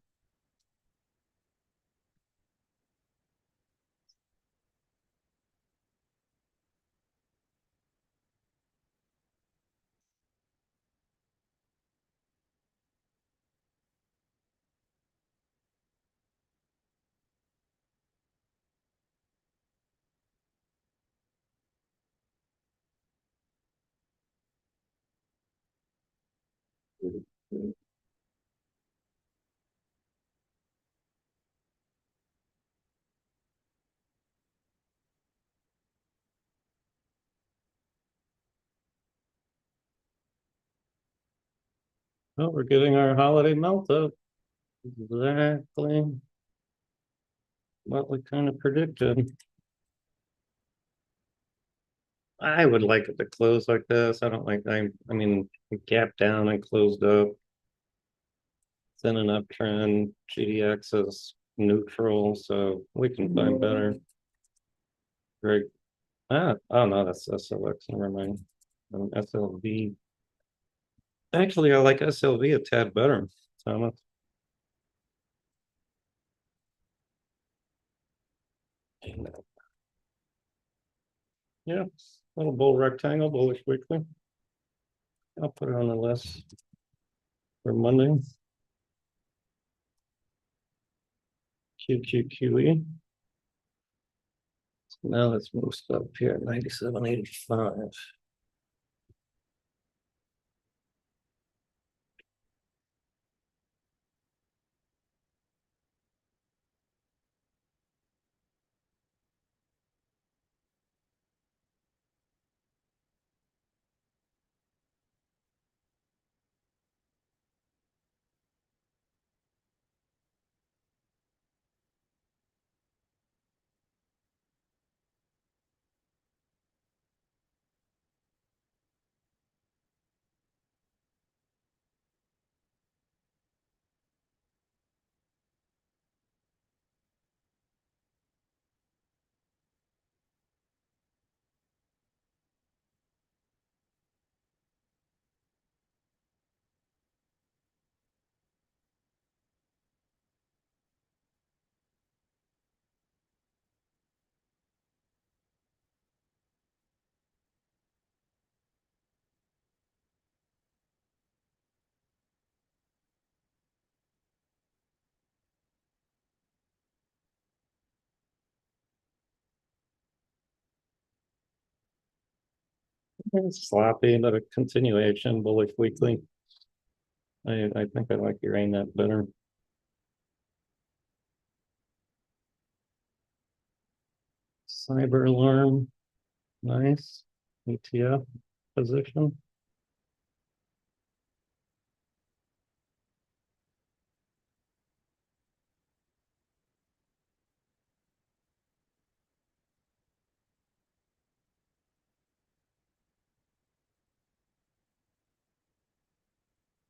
Speaker 2: Oh, we're getting our holiday melt up. Exactly. what we kind of predicted. I would like it to close like this. I don't like, I mean, it gapped down and closed up. It's in an uptrend. GDX is neutral, so we can find better. Great. Oh no, that's SLX, never mind. SLV. Actually, I like SLV a tad better, Thomas. Yeah, little bull rectangle, bullish weekly. I'll put it on the list for Monday. QQQE. Now let's move stuff here at 97.85. It's sloppy, but a continuation, bullish weekly. I think I like your that better. Cyber alarm, nice. ETF position.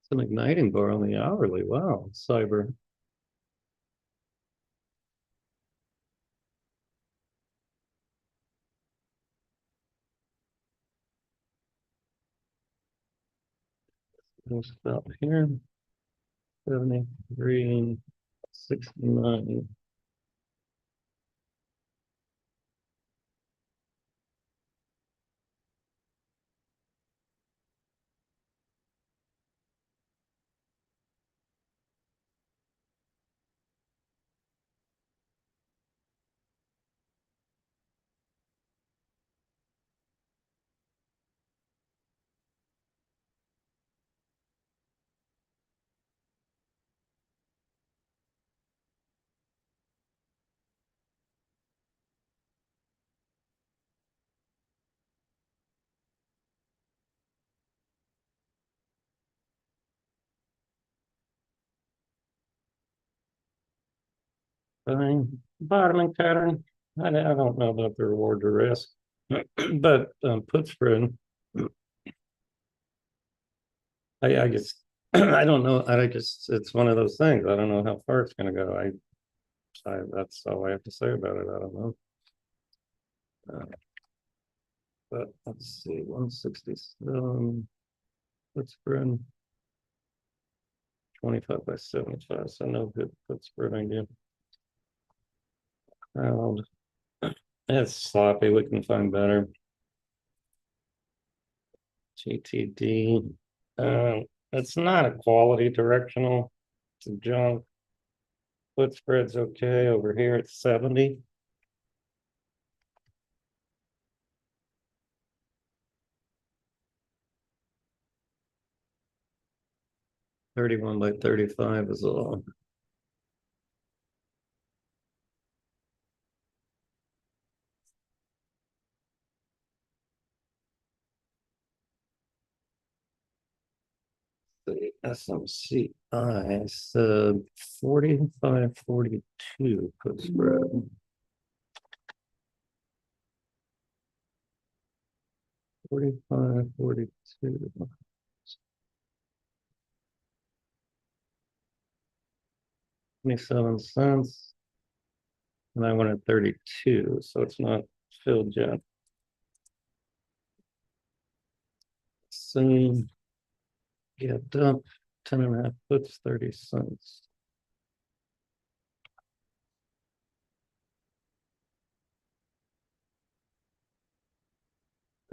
Speaker 2: It's an igniting bar on the hourly. Wow, cyber. We'll stop here. 73, 69. Fine. Bottoming pattern. I don't know about the reward to risk, but put spread. I just I don't know. I just it's one of those things. I don't know how far it's going to go. That's all I have to say about it. I don't know. But let's see, 167. Put spread 25 by 75. So no good put spread idea. Crowd. It's sloppy. We can find better. GTD. It's not a quality directional. It's a junk. Put spread's okay. Over here it's 70. $31 by 35 is all. SMCI said 45.42 put spread. 45.42. 27 cents. And I went at 32, so it's not filled yet. Soon get up 10.5 puts 30 cents.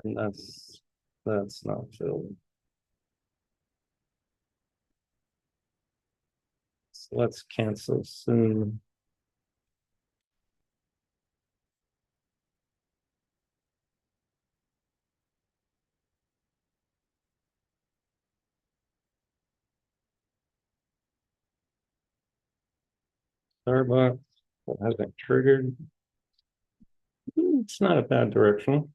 Speaker 2: And that's not filled. So let's cancel soon. Starbucks, that hasn't triggered. It's not a bad direction.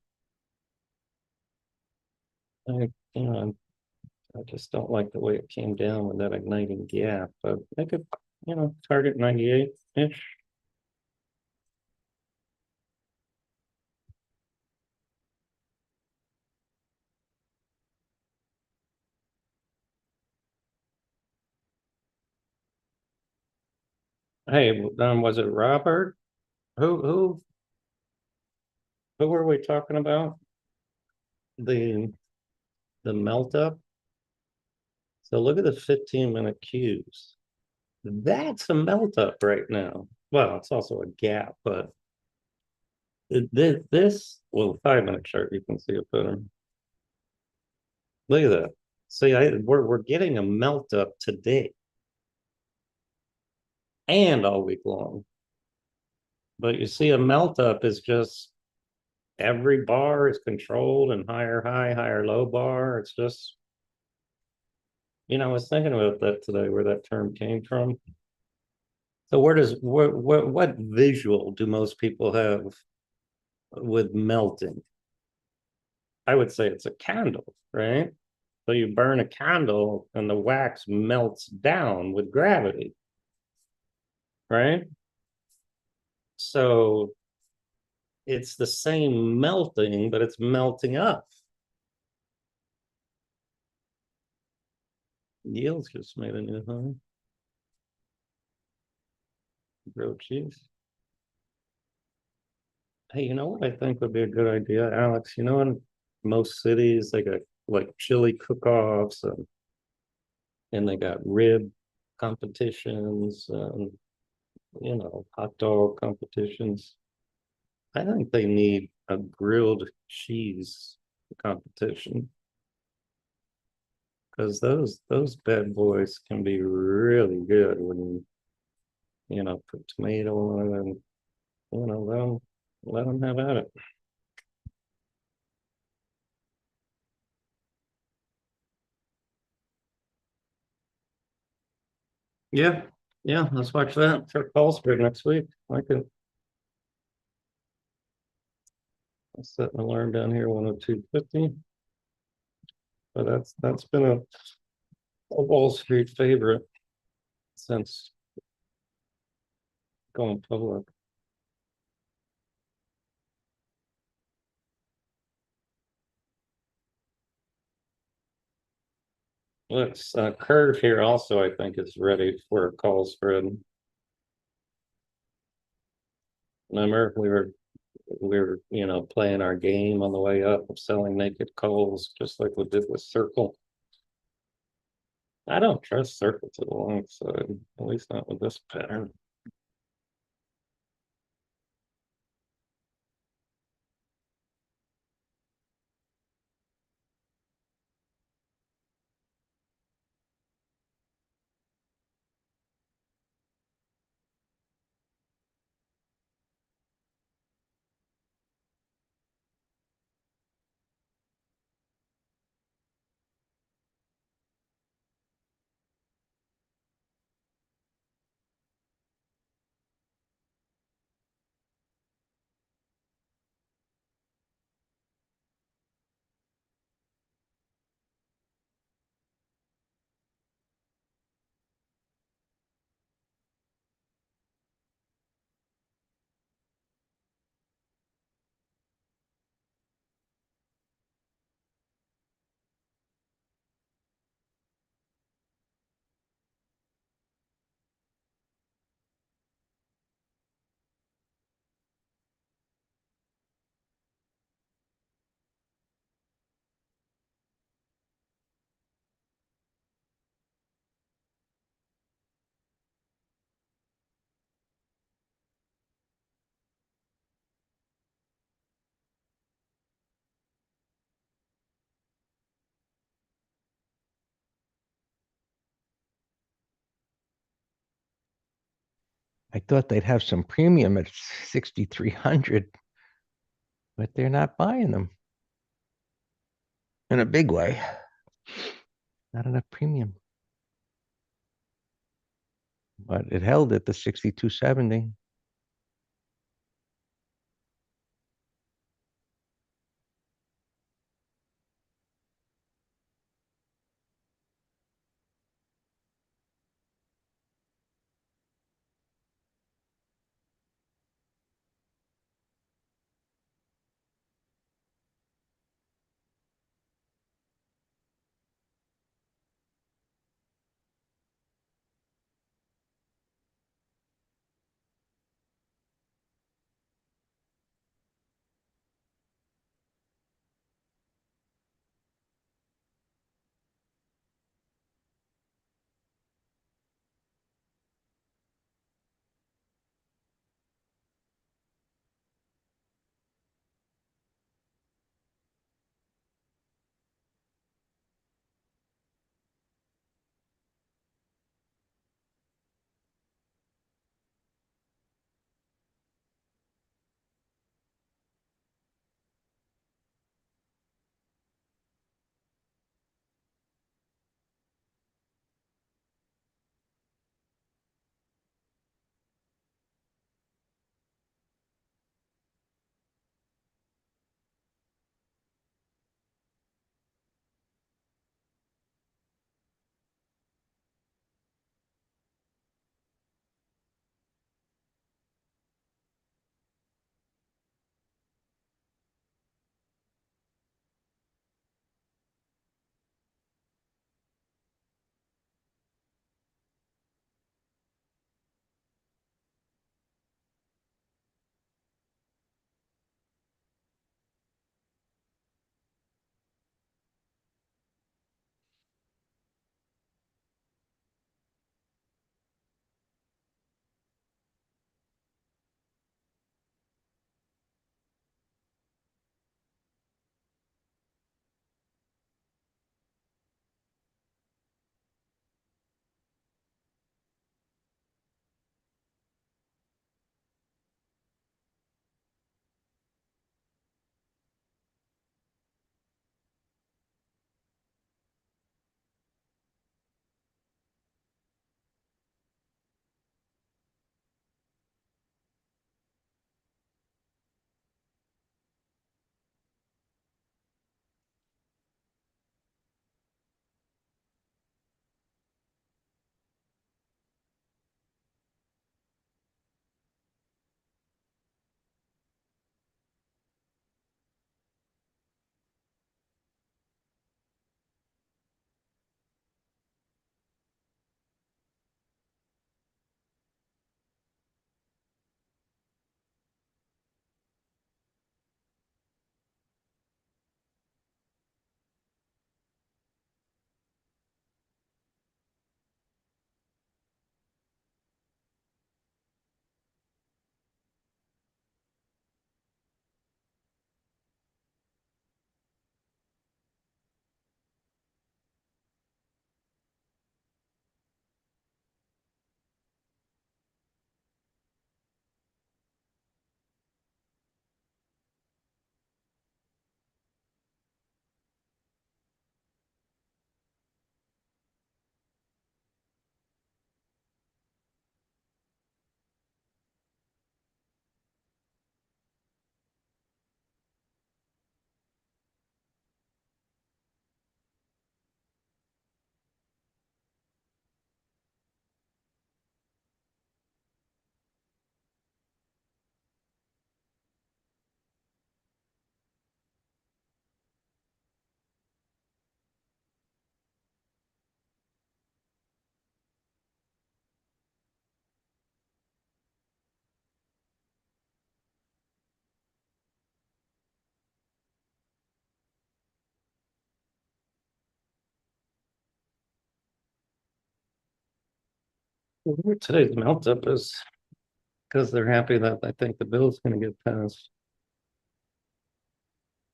Speaker 2: I just don't like the way it came down with that igniting gap, but I could, target 98-ish. Hey, was it Robert? Who were we talking about? The melt up. So look at the 15-minute cues. That's a melt up right now. Well, it's also a gap, but this, well, 5-minute chart, you can see it better. Look at that. See, we're getting a melt up today and all week long. But you see, a melt up is just every bar is controlled and higher high, higher low bar. It's just, I was thinking about that today, where that term came from. So what visual do most people have with melting? I would say it's a candle, right? So you burn a candle and the wax melts down with gravity, right? So it's the same melting, but it's melting up. Yields just made a new high. Grilled cheese. Hey, you know what I think would be a good idea, Alex? In most cities they got like chili cook-offs and they got rib competitions, hot dog competitions. I think they need a grilled cheese competition because those bad boys can be really good when put tomato on it and let them have at it. Yeah, yeah, let's watch that for Carlsberg next week. I can set an alarm down here 102.50. But that's been a Wall Street favorite since going public. Looks curve here also, I think, is ready for a call spread. Remember, we were playing our game on the way up of selling naked calls, just like we did with Circle. I don't trust Circle to the long side, at least not with this pattern.
Speaker 1: I thought they'd have some premium at 6,300, but they're not buying them in a big way. Not enough premium. But it held at the 62.70.
Speaker 2: Where today's melt up is because they're happy that I think the bill's gonna get passed.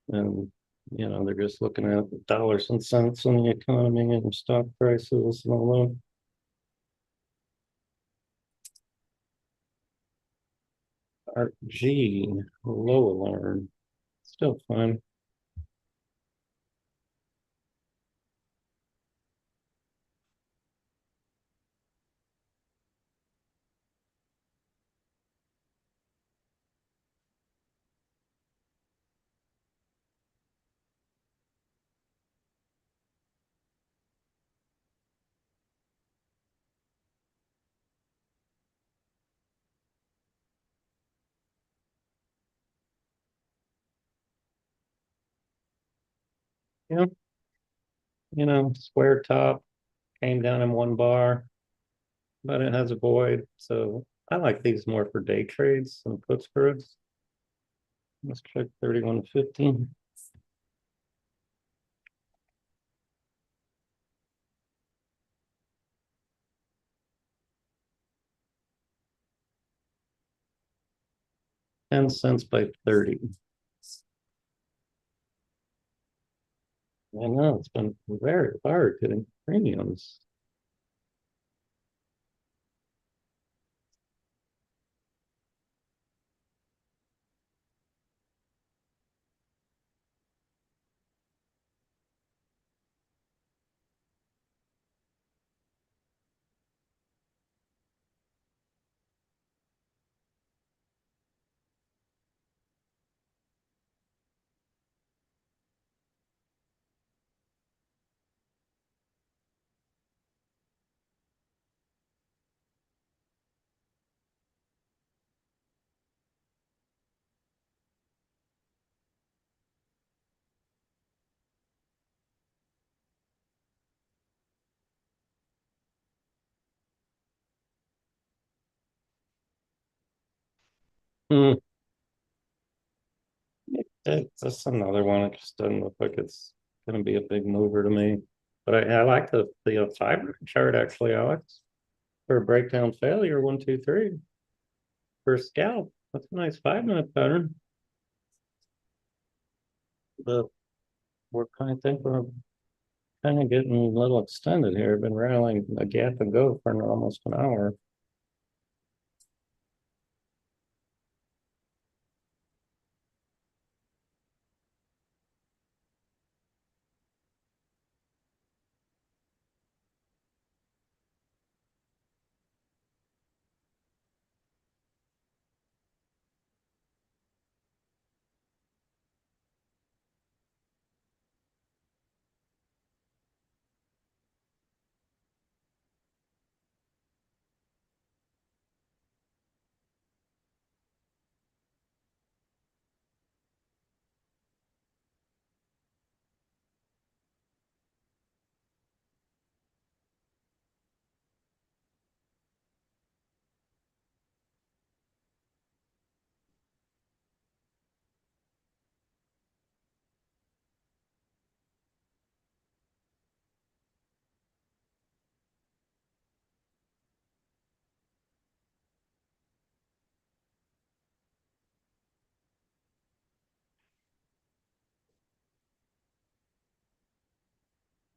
Speaker 2: And, they're just looking at dollars and cents in the economy and stock prices and all that. Art G, low alarm, still fine. Yeah, square top, came down in one bar, but it has a void, so I like these more for day trades than put spreads. Let's check 31.15. $0.10 by 30. I know it's been very hard getting premiums. Hmm. That's another one. It just doesn't look like it's gonna be a big mover to me. But I like the 5 chart actually, Alex. For a breakdown failure, 1, 2, 3. For a scalp, that's a nice 5-minute pattern. But I think we're kind of getting a little extended here. Been rallying a gap and go for almost an hour.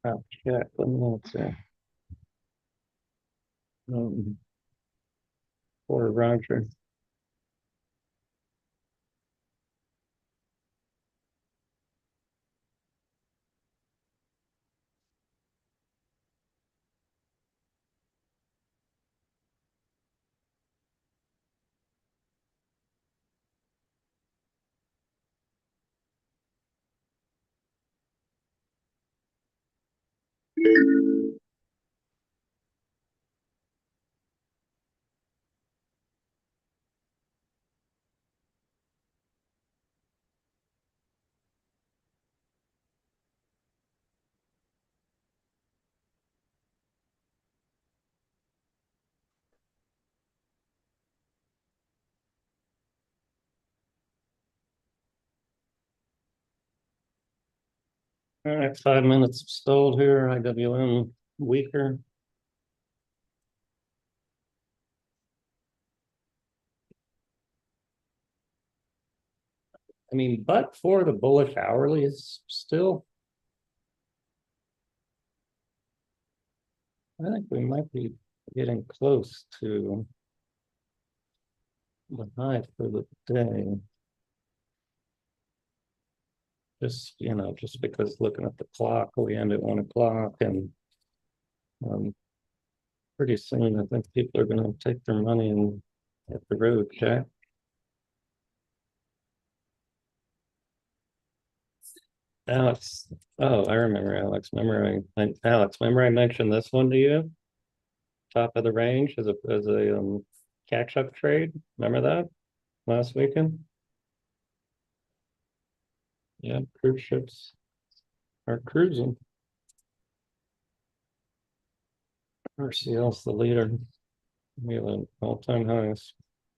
Speaker 2: Oh, shit. Let's see. For Roger. All right, 5 minutes stalled here. IWM weaker. I mean, but for the bullish hourly is still, I think we might be getting close to the high for the day. Just, just because looking at the clock, we end at 1 o'clock and pretty soon I think people are gonna take their money and hit the road, Jack. Alex, oh, I remember Alex. Alex, remember I mentioned this one to you? Top of the range as a catch-up trade. Remember that last weekend? Yeah, cruise ships are cruising. RCL's the leader. We have an all-time highs.